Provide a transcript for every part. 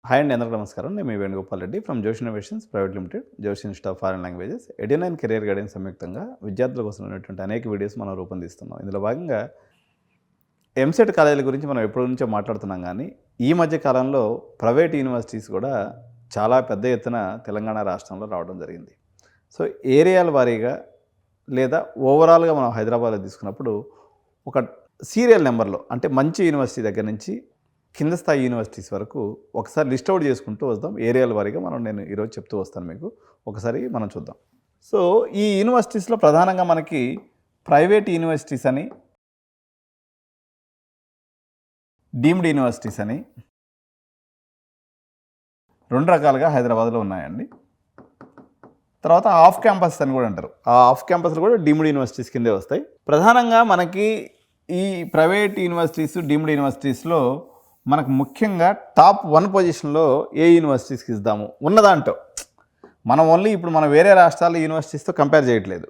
Hi అండి, అందరికీ నమస్కారం. నేను మీ Venugopal Reddy from Josh innovations private limited, Josh institute of foreign languages, ఎడిన్ కెరియర్ గైడెన్స్ సంయుక్తంగా విద్యార్థుల కోసం ఉన్నటువంటి అనేక వీడియోస్ మనం రూపొందిస్తున్నాం. ఇందులో భాగంగా ఎంసెట్ కాలేజీల గురించి మనం ఎప్పటి నుంచో మాట్లాడుతున్నాం. కానీ ఈ మధ్య కాలంలో ప్రైవేట్ యూనివర్సిటీస్ కూడా చాలా పెద్ద ఎత్తున తెలంగాణ రాష్ట్రంలో రావడం జరిగింది. సో ఏరియాల వారీగా లేదా ఓవరాల్గా మనం హైదరాబాద్లో తీసుకున్నప్పుడు ఒక సీరియల్ నెంబర్లో, అంటే మంచి యూనివర్సిటీ దగ్గర నుంచి కింద స్థాయి యూనివర్సిటీస్ వరకు ఒకసారి లిస్ట్ అవుట్ చేసుకుంటూ వస్తాం. ఏరియాల వారీగా నేను ఈరోజు చెప్తూ వస్తాను మీకు. ఒకసారి మనం చూద్దాం. సో ఈ యూనివర్సిటీస్లో ప్రధానంగా మనకి ప్రైవేట్ యూనివర్సిటీస్ అని, డీమ్డ్ యూనివర్సిటీస్ అని రెండు రకాలుగా హైదరాబాద్లో ఉన్నాయండి. తర్వాత ఆఫ్ క్యాంపస్ అని కూడా అంటారు. ఆ ఆఫ్ క్యాంపస్లు కూడా డీమ్డ్ యూనివర్సిటీస్ కిందే వస్తాయి. ప్రధానంగా మనకి ఈ ప్రైవేట్ యూనివర్సిటీస్, డీమ్డ్ యూనివర్సిటీస్లో మనకు ముఖ్యంగా టాప్ 1 పొజిషన్లో ఏ యూనివర్సిటీస్కి ఇద్దాము ఉన్నదాంటో. మనం ఓన్లీ ఇప్పుడు మనం వేరే రాష్ట్రాల యూనివర్సిటీస్తో కంపేర్ చేయట్లేదు.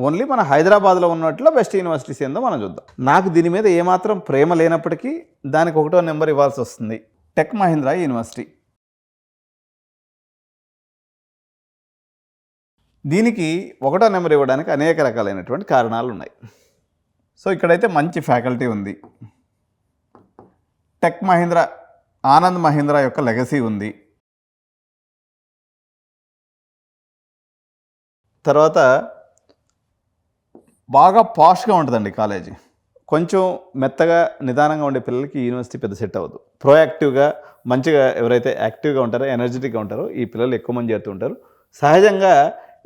ఓన్లీ మన హైదరాబాద్లో ఉన్నట్లో బెస్ట్ యూనివర్సిటీస్ ఏందో మనం చూద్దాం. నాకు దీని మీద ఏమాత్రం ప్రేమ లేనప్పటికీ దానికి 1వ నెంబర్ ఇవ్వాల్సి వస్తుంది. Tech Mahindra university. దీనికి 1వ నెంబర్ ఇవ్వడానికి అనేక రకాలైనటువంటి కారణాలు ఉన్నాయి. సో ఇక్కడైతే మంచి ఫ్యాకల్టీ ఉంది. టెక్ మహీంద్రా, ఆనంద్ మహీంద్రా యొక్క లెగసీ ఉంది. తర్వాత బాగా పాష్గా ఉంటుందండి కాలేజీ. కొంచెం మెత్తగా నిదానంగా ఉండే పిల్లలకి ఈ యూనివర్సిటీ పెద్ద సెట్ అవ్వదు. ప్రోయాక్టివ్గా మంచిగా ఎవరైతే యాక్టివ్గా ఉంటారో, ఎనర్జెటిక్గా ఉంటారో ఈ పిల్లలు ఎక్కువ మంది చేరుతూ ఉంటారు. సహజంగా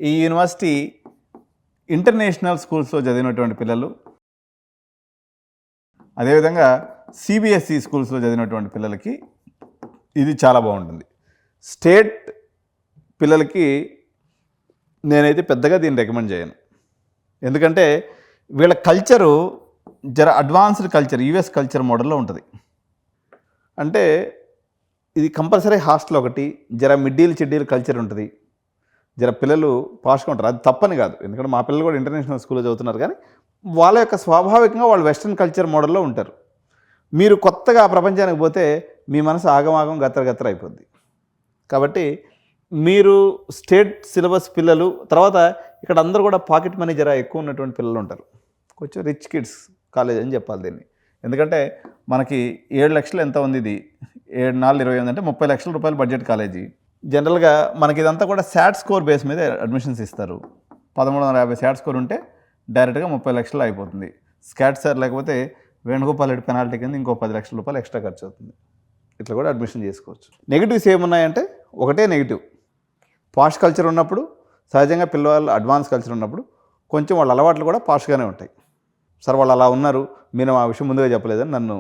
ఈ యూనివర్సిటీ ఇంటర్నేషనల్ స్కూల్స్లో చదివినటువంటి పిల్లలు, అదేవిధంగా సిబిఎస్ఈ స్కూల్స్లో చదివినటువంటి పిల్లలకి ఇది చాలా బాగుంటుంది. స్టేట్ పిల్లలకి నేనైతే పెద్దగా దీన్ని రికమెండ్ చేయను. ఎందుకంటే వీళ్ళ కల్చరు జర అడ్వాన్స్డ్ కల్చర్, యూఎస్ కల్చర్ మోడల్లో ఉంటుంది. అంటే ఇది కంపల్సరీ హాస్టల్ ఒకటి, జర మిడ్డీలు చిడ్డీలు కల్చర్ ఉంటుంది. జర పిల్లలు పాష్గా ఉంటారు. అది తప్పని కాదు, ఎందుకంటే మా పిల్లలు కూడా ఇంటర్నేషనల్ స్కూల్లో చదువుతున్నారు. కానీ వాళ్ళ యొక్క స్వాభావికంగా వాళ్ళు వెస్ట్రన్ కల్చర్ మోడల్లో ఉంటారు. మీరు కొత్తగా ఆ ప్రపంచానికి పోతే మీ మనసు ఆగమాగం గత్తర అయిపోద్ది. కాబట్టి మీరు స్టేట్ సిలబస్ పిల్లలు, తర్వాత ఇక్కడ అందరూ కూడా పాకెట్ మనీ జర ఎక్కువ ఉన్నటువంటి పిల్లలు ఉంటారు. కొంచెం రిచ్ కిడ్స్ కాలేజ్ అని చెప్పాలి దీన్ని. ఎందుకంటే మనకి 7 లక్షలు ఎంత ఉంది, ఇది 7 4 28 అంటే 30 లక్షల రూపాయలు బడ్జెట్ కాలేజీ. జనరల్గా మనకి ఇదంతా కూడా శాట్ స్కోర్ బేస్ మీద అడ్మిషన్స్ ఇస్తారు. 1350 శాట్ స్కోర్ ఉంటే డైరెక్ట్గా 30 లక్షలు అయిపోతుంది. స్కాట్ సార్ లేకపోతే వేణుగోపాల్ రెడ్డి పెనాల్టీ కింద ఇంకో 10 లక్షల రూపాయలు ఎక్స్ట్రా ఖర్చు అవుతుంది. ఇట్లా కూడా అడ్మిషన్ చేసుకోవచ్చు. నెగిటివ్స్ ఏమున్నాయంటే, ఒకటే నెగిటివ్, పాష్ కల్చర్ ఉన్నప్పుడు, సహజంగా పిల్లవాళ్ళు అడ్వాన్స్ కల్చర్ ఉన్నప్పుడు కొంచెం వాళ్ళ అలవాట్లు కూడా పాష్గానే ఉంటాయి. సార్ వాళ్ళు అలా ఉన్నారు, మీరు ఆ విషయం ముందుగా చెప్పలేదని నన్ను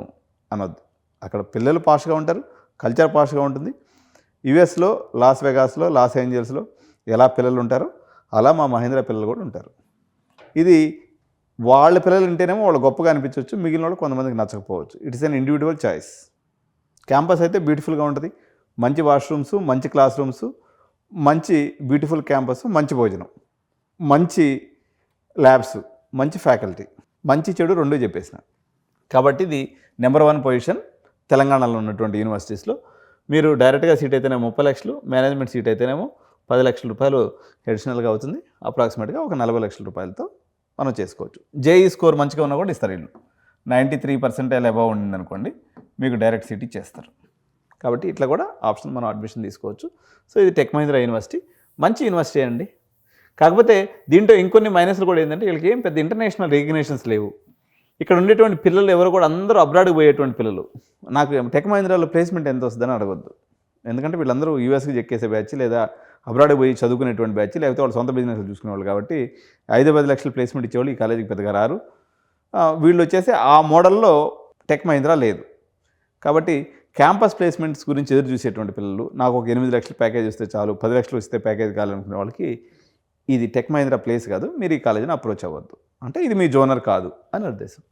అనొద్దు. అక్కడ పిల్లలు పాష్గా ఉంటారు, కల్చర్ పాష్గా ఉంటుంది. యుఎస్లో, లాస్ వెగాస్లో, లాస్ ఏంజల్స్లో ఎలా పిల్లలు ఉంటారో అలా మా మహీంద్రా పిల్లలు కూడా ఉంటారు. ఇది వాళ్ళ పిల్లలు ఉంటేనేమో వాళ్ళు గొప్పగా అనిపించవచ్చు, మిగిలిన వాళ్ళు కొంతమందికి నచ్చకపోవచ్చు. It's an individual choice. Campus అయితే బ్యూటిఫుల్గా ఉంటుంది. మంచి వాష్రూమ్స్, మంచి క్లాస్ రూమ్స్, మంచి బ్యూటిఫుల్ క్యాంపస్, మంచి భోజనం, మంచి ల్యాబ్స్, మంచి ఫ్యాకల్టీ, మంచి చెడు రెండూ చెప్పేసిన. కాబట్టి ఇది నెంబర్ 1 పొజిషన్ తెలంగాణలో ఉన్నటువంటి యూనివర్సిటీస్లో. మీరు డైరెక్ట్గా సీట్ అయితేనేమో 30 లక్షలు, మేనేజ్మెంట్ సీట్ అయితేనేమో 10 లక్షల రూపాయలు అడిషనల్గా అవుతుంది. అప్రాక్సిమేట్గా ఒక 40 లక్షల రూపాయలతో మనం చేసుకోవచ్చు. జేఈ స్కోర్ మంచిగా ఉన్నా కూడా ఇస్తారు వీళ్ళు. 93% అబవ్ ఉండిందనుకోండి, మీకు డైరెక్ట్ సీట్ ఇచ్చేస్తారు. కాబట్టి ఇట్లా కూడా ఆప్షన్ మనం అడ్మిషన్ తీసుకోవచ్చు. సో ఇది టెక్ మహీంద్రా యూనివర్సిటీ, మంచి యూనివర్సిటీ అండి. కాకపోతే దీంట్లో ఇంకొన్ని మైనస్లు కూడా ఏంటంటే, వీళ్ళకి ఏం పెద్ద ఇంటర్నేషనల్ రికగ్నేషన్స్ లేవు. ఇక్కడ ఉండేటువంటి పిల్లలు ఎవరు కూడా అందరూ అబ్రాడ్కి పోయేటువంటి పిల్లలు. నాకు టెక్ మహీంద్రాలో ప్లేస్మెంట్ ఎంత వస్తుందని అడగొద్దు. ఎందుకంటే వీళ్ళందరూ యూఎస్కి చెక్కేసే బ్యాచ్, లేదా అబ్రాడ్కి పోయి చదువుకునేటువంటి బ్యాచ్, లేకపోతే వాళ్ళు సొంత బిజినెస్లు చూసుకునేవాళ్ళు. కాబట్టి 5-10 లక్షలు ప్లేస్మెంట్ ఇచ్చేవాళ్ళు ఈ కాలేజీకి పెద్దగా రారు. వీళ్ళు వచ్చేసి ఆ మోడల్లో టెక్ మహీంద్రా లేదు. కాబట్టి క్యాంపస్ ప్లేస్మెంట్స్ గురించి ఎదురు చూసేటువంటి పిల్లలు, నాకు ఒక 8 లక్షల ప్యాకేజ్ వస్తే చాలు, 10 లక్షలు వస్తే ప్యాకేజ్ కావాలనుకునే వాళ్ళకి ఇది టెక్ మహీంద్రా ప్లేస్ కాదు, మీరు ఈ కాలేజీని అప్రోచ్ అవ్వద్దు. అంటే ఇది మీ జోనర్ కాదు అని ఉద్దేశం.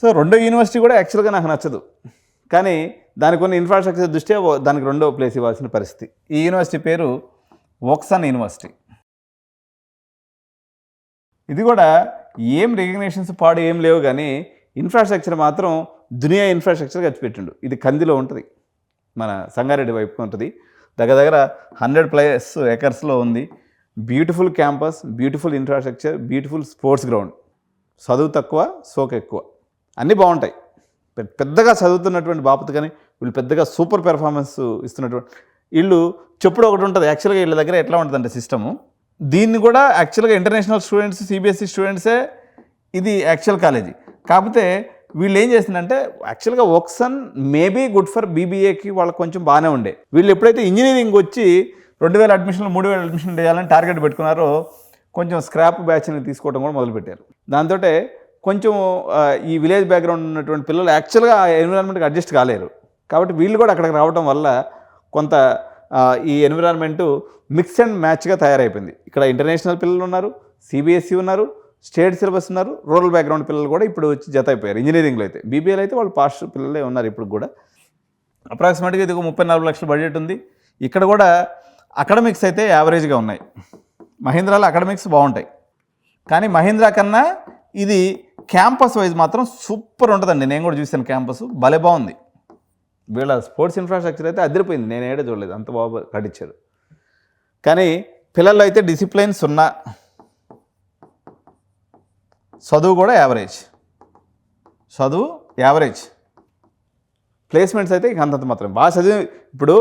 సో రెండో యూనివర్సిటీ కూడా యాక్చువల్గా నాకు నచ్చదు, కానీ దానికి కొన్ని ఇన్ఫ్రాస్ట్రక్చర్ దృష్ట్యా దానికి 2వ ప్లేస్ ఇవ్వాల్సిన పరిస్థితి. ఈ యూనివర్సిటీ పేరు వోక్సన్ యూనివర్సిటీ. ఇది కూడా ఏం రికగ్నేషన్స్ పాడు ఏం లేవు, కానీ ఇన్ఫ్రాస్ట్రక్చర్ మాత్రం దునియా ఇన్ఫ్రాస్ట్రక్చర్ ఖర్చు పెట్టిండు. ఇది కందిలో ఉంటుంది. మన సంగారెడ్డి వైపు ఉంటుంది. దగ్గర 100+ ఎకర్స్లో ఉంది. Beautiful campus, beautiful infrastructure, beautiful sports ground. చదువు తక్కువ, సోక ఎక్కువ, అన్నీ బాగుంటాయి. పెద్దగా చదువుతున్నటువంటి బాపత్ కానీ వీళ్ళు పెద్దగా సూపర్ పెర్ఫార్మెన్స్ ఇస్తున్నటువంటి వీళ్ళు చెప్పుడు ఒకటి ఉంటుంది. యాక్చువల్గా వీళ్ళ దగ్గర ఎట్లా ఉంటుందంటే సిస్టము, దీన్ని కూడా యాక్చువల్గా ఇంటర్నేషనల్ స్టూడెంట్స్, సిబిఎస్ఈ స్టూడెంట్సే ఇది యాక్చువల్ కాలేజీ. కాకపోతే వీళ్ళు ఏం చేసిందంటే యాక్చువల్గా వోక్సన్ మేబీ గుడ్ ఫర్ బీబీఏకి వాళ్ళకి కొంచెం బాగానే ఉండే. వీళ్ళు ఎప్పుడైతే ఇంజనీరింగ్ వచ్చి 2000 అడ్మిషన్లు 3000 అడ్మిషన్లు చేయాలని టార్గెట్ పెట్టుకున్నారో కొంచెం స్క్రాప్ బ్యాచ్ని తీసుకోవడం కూడా మొదలుపెట్టారు. దాంతో కొంచెం ఈ విలేజ్ బ్యాక్గ్రౌండ్ ఉన్నటువంటి పిల్లలు యాక్చువల్గా ఆ ఎన్విరాన్మెంట్కి అడ్జస్ట్ కాలేరు. కాబట్టి వీళ్ళు కూడా అక్కడికి రావడం వల్ల కొంత ఈ ఎన్విరాన్మెంటు మిక్స్ అండ్ మ్యాచ్గా తయారైపోయింది. ఇక్కడ ఇంటర్నేషనల్ పిల్లలు ఉన్నారు, సిబిఎస్ఈ ఉన్నారు, స్టేట్ సిలబస్ ఉన్నారు, రూరల్ బ్యాక్గ్రౌండ్ పిల్లలు కూడా ఇప్పుడు వచ్చి జత అయిపోయారు. ఇంజనీరింగ్లో అయితే, బీబీఏలో అయితే వాళ్ళు పాస్ట్ పిల్లలే ఉన్నారు ఇప్పుడు కూడా. అప్రాక్సిమేట్గా ఇది 34 లక్షల బడ్జెట్ ఉంది. ఇక్కడ కూడా అకాడమిక్స్ అయితే యావరేజ్గా ఉన్నాయి. మహీంద్రాలో అకాడమిక్స్ బాగుంటాయి, కానీ మహీంద్రా కన్నా ఇది క్యాంపస్ వైజ్ మాత్రం సూపర్ ఉంటుందండి. నేను కూడా చూశాను, క్యాంపస్ భలే బాగుంది. వీళ్ళ స్పోర్ట్స్ ఇన్ఫ్రాస్ట్రక్చర్ అయితే అదిరిపోయింది, నేను ఏడే చూడలేదు, అంత బాగా కట్టించారు. కానీ పిల్లల్లో అయితే డిసిప్లైన్ 0, చదువు కూడా యావరేజ్, చదువు యావరేజ్, ప్లేస్మెంట్స్ అయితే ఇంక అంతంత మాత్రం బాగా చదివి. ఇప్పుడు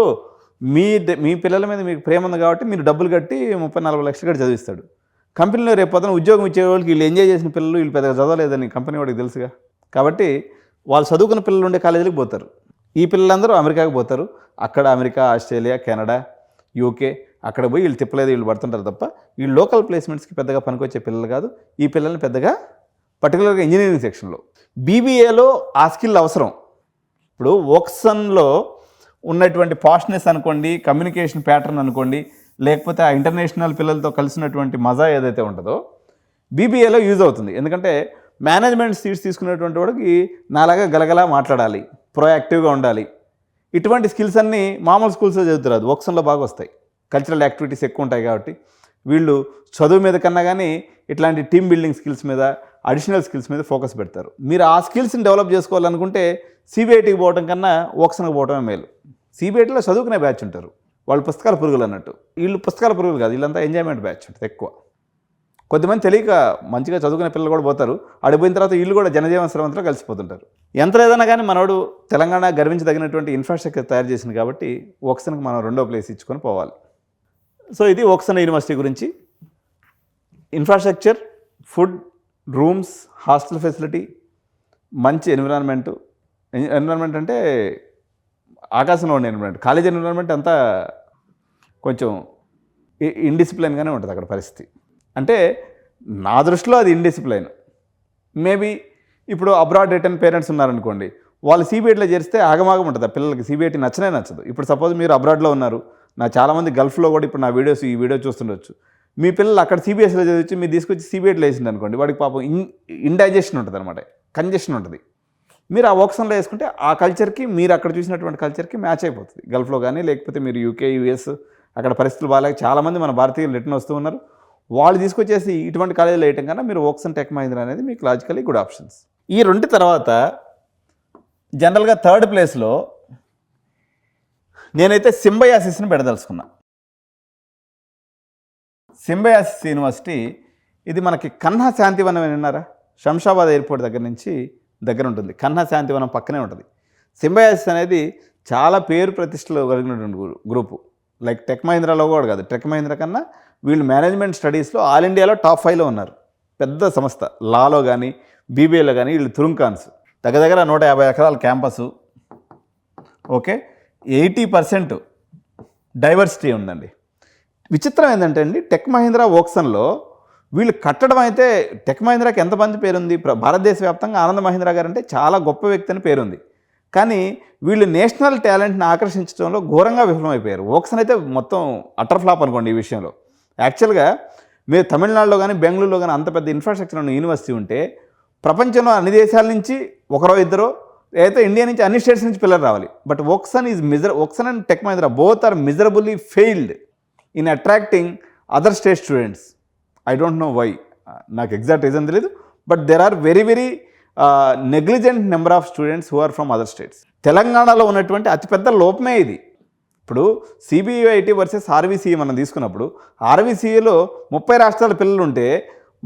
మీ పిల్లల మీద మీకు ప్రేమ ఉంది కాబట్టి మీరు డబ్బులు కట్టి 30-40 లక్షలు కట్టి చదివిస్తాడు. కంపెనీలో రేపు పొద్దున ఉద్యోగం ఇచ్చే వాళ్ళకి వీళ్ళు ఎంజాయ్ చేసిన పిల్లలు వీళ్ళు పెద్దగా చదవలేదని కంపెనీ వాడికి తెలుసుగా. కాబట్టి వాళ్ళు చదువుకున్న పిల్లలు ఉండే కాలేజీలకు పోతారు. ఈ పిల్లలందరూ అమెరికాకి పోతారు. అక్కడ అమెరికా, ఆస్ట్రేలియా, కెనడా, యూకే అక్కడ పోయి వీళ్ళు తిప్పలేదు వీళ్ళు పడుతుంటారు తప్ప వీళ్ళు లోకల్ ప్లేస్మెంట్స్కి పెద్దగా పనికొచ్చే పిల్లలు కాదు. ఈ పిల్లల్ని పెద్దగా పర్టికులర్గా ఇంజనీరింగ్ సెక్షన్లో, బీబీఏలో ఆ స్కిల్ అవసరం. ఇప్పుడు వోక్సన్లో ఉన్నటువంటి పాష్నెస్ అనుకోండి, కమ్యూనికేషన్ ప్యాటర్న్ అనుకోండి, లేకపోతే ఆ ఇంటర్నేషనల్ పిల్లలతో కలిసినటువంటి మజా ఏదైతే ఉంటుందో బీబీఏలో యూజ్ అవుతుంది. ఎందుకంటే మేనేజ్మెంట్ సీట్స్ తీసుకునేటువంటి వాడికి నాలాగా గలగలా మాట్లాడాలి, ప్రోయాక్టివ్గా ఉండాలి. ఇటువంటి స్కిల్స్ అన్నీ మామూలు స్కూల్స్లో చదువుతారు, వోక్సన్లో బాగా వస్తాయి. కల్చరల్ యాక్టివిటీస్ ఎక్కువ ఉంటాయి కాబట్టి వీళ్ళు చదువు మీద కన్నా కానీ ఇట్లాంటి టీమ్ బిల్డింగ్ స్కిల్స్ మీద, అడిషనల్ స్కిల్స్ మీద ఫోకస్ పెడతారు. మీరు ఆ స్కిల్స్ని డెవలప్ చేసుకోవాలనుకుంటే సిబిఐటీకి పోవడం కన్నా వోక్సన్కి పోవడమే మేలు. సిబిఐటీలో చదువుకునే బ్యాచ్ ఉంటారు, వాళ్ళు పుస్తకాల పురుగులు అన్నట్టు. వీళ్ళు పుస్తకాల పురుగులు కాదు, వీళ్ళంతా ఎంజాయ్మెంట్ బ్యాచ్ ఉంటుంది ఎక్కువ. కొద్దిమంది తెలియక మంచిగా చదువుకునే పిల్లలు కూడా పోతారు. అడిపోయిన తర్వాత వీళ్ళు కూడా జనజీవన స్రవంతిలో కలిసిపోతుంటారు. ఎంత లేదన్నా కానీ మనోడు తెలంగాణ గర్వించదగినటువంటి ఇన్ఫ్రాస్ట్రక్చర్ తయారు చేసింది కాబట్టి వోక్సన్కి మనం 2వ ప్లేస్ ఇచ్చుకొని పోవాలి. సో ఇది వోక్సన్ యూనివర్సిటీ గురించి. Infrastructure, food, rooms, hostel facility, మంచి ఎన్విరాన్మెంట్ అంటే ఆకాశంలో ఉండే ఎన్విరాన్మెంట్. కాలేజ్ ఎన్విరాన్మెంట్ అంతా కొంచెం ఇండిసిప్లైన్గానే ఉంటుంది అక్కడ పరిస్థితి. అంటే నా దృష్టిలో అది ఇండిసిప్లైన్. మేబీ ఇప్పుడు అబ్రాడ్ రిటర్న్ పేరెంట్స్ ఉన్నారనుకోండి, వాళ్ళు సిబిఐటీలో చేరిస్తే ఆగమాగం ఉంటుంది. ఆ పిల్లలకి సిబిఐటీ నచ్చనే నచ్చదు. ఇప్పుడు సపోజ్ మీరు అబ్రాడ్లో ఉన్నారు, నా చాలామంది గల్ఫ్లో కూడా ఇప్పుడు నా ఈ వీడియో చూస్తుండొచ్చు. మీ పిల్లలు అక్కడ సిబిఎస్ఈలో చదివించి మీరు తీసుకొచ్చి సిబిఐటీలో వేసింది అనుకోండి, వాడికి పాపం ఇండైజెషన్ ఉంటుంది అనమాట, కంజెషన్ ఉంటుంది. మీరు ఆ వోక్సన్లో వేసుకుంటే ఆ కల్చర్కి, మీరు అక్కడ చూసినటువంటి కల్చర్కి మ్యాచ్ అయిపోతుంది. గల్ఫ్లో కానీ లేకపోతే మీరు యూకే, యూఎస్ అక్కడ పరిస్థితులు బాగాలేక చాలామంది మన భారతీయులు రిటర్న్ వస్తూ ఉన్నారు. వాళ్ళు తీసుకొచ్చేసి ఇటువంటి కాలేజీలో వేయటం కన్నా మీరు వోక్సన్, టెక్ మహీంద్రా అనేది మీకు లాజికలీ గుడ్ ఆప్షన్స్. ఈ 2 తర్వాత జనరల్గా 3rd ప్లేస్లో నేనైతే సింబయాసిస్ని పెడదలుచుకున్నా. సింబయాసిస్ యూనివర్సిటీ ఇది మనకి కన్హా శాంతివనం అని విన్నారా? శంషాబాద్ ఎయిర్పోర్ట్ దగ్గర ఉంటుంది. కన్హా శాంతివనం పక్కనే ఉంటుంది. సింబయాసిస్ అనేది చాలా పేరు ప్రతిష్టలు కలిగినటువంటి గ్రూపు. లైక్ టెక్ మహీంద్రాలో కూడా కాదు, టెక్ మహీంద్రా కన్నా వీళ్ళు మేనేజ్మెంట్ స్టడీస్లో ఆల్ ఇండియాలో టాప్ 5లో ఉన్నారు. పెద్ద సంస్థ, లాలో కానీ బీబీఏలో కానీ వీళ్ళు తురుంకాన్స్. దగ్గర 150 ఎకరాల క్యాంపసు. ఓకే, 80% డైవర్సిటీ ఉందండి. విచిత్రం ఏంటంటే అండి, టెక్ మహీంద్రా వోక్సన్లో వీళ్ళు కట్టడం అయితే టెక్ మహీంద్రాకి ఎంతమంది పేరుంది, భారతదేశ వ్యాప్తంగా ఆనంద్ మహీంద్రా గారు అంటే చాలా గొప్ప వ్యక్తి అని పేరుంది. కానీ వీళ్ళు నేషనల్ టాలెంట్ని ఆకర్షించడంలో ఘోరంగా విఫలమైపోయారు. వోక్సన్ అయితే మొత్తం అటర్ ఫ్లాప్ అనుకోండి ఈ విషయంలో. యాక్చువల్గా మీరు తమిళనాడులో కానీ బెంగళూరులో కానీ అంత పెద్ద ఇన్ఫ్రాస్ట్రక్చర్ ఉన్న యూనివర్సిటీ ఉంటే ప్రపంచంలో అన్ని దేశాల నుంచి ఒకరో ఇద్దరో, అయితే ఇండియా నుంచి అన్ని స్టేట్స్ నుంచి పిల్లలు రావాలి. But Woxsen and Tech Mahindra both are miserably failed in attracting other state students. I don't know why, నాకు ఎగ్జాక్ట్ రీజన్ తెలియదు. But there are very negligent number of students who are from other states. తెలంగాణలో ఉన్నటువంటి అతిపెద్ద లోపమే ఇది. ఇప్పుడు CBIT versus ఆర్వీసీఈ మనం తీసుకున్నప్పుడు ఆర్వీసీఈలో 30 రాష్ట్రాల పిల్లలు ఉంటే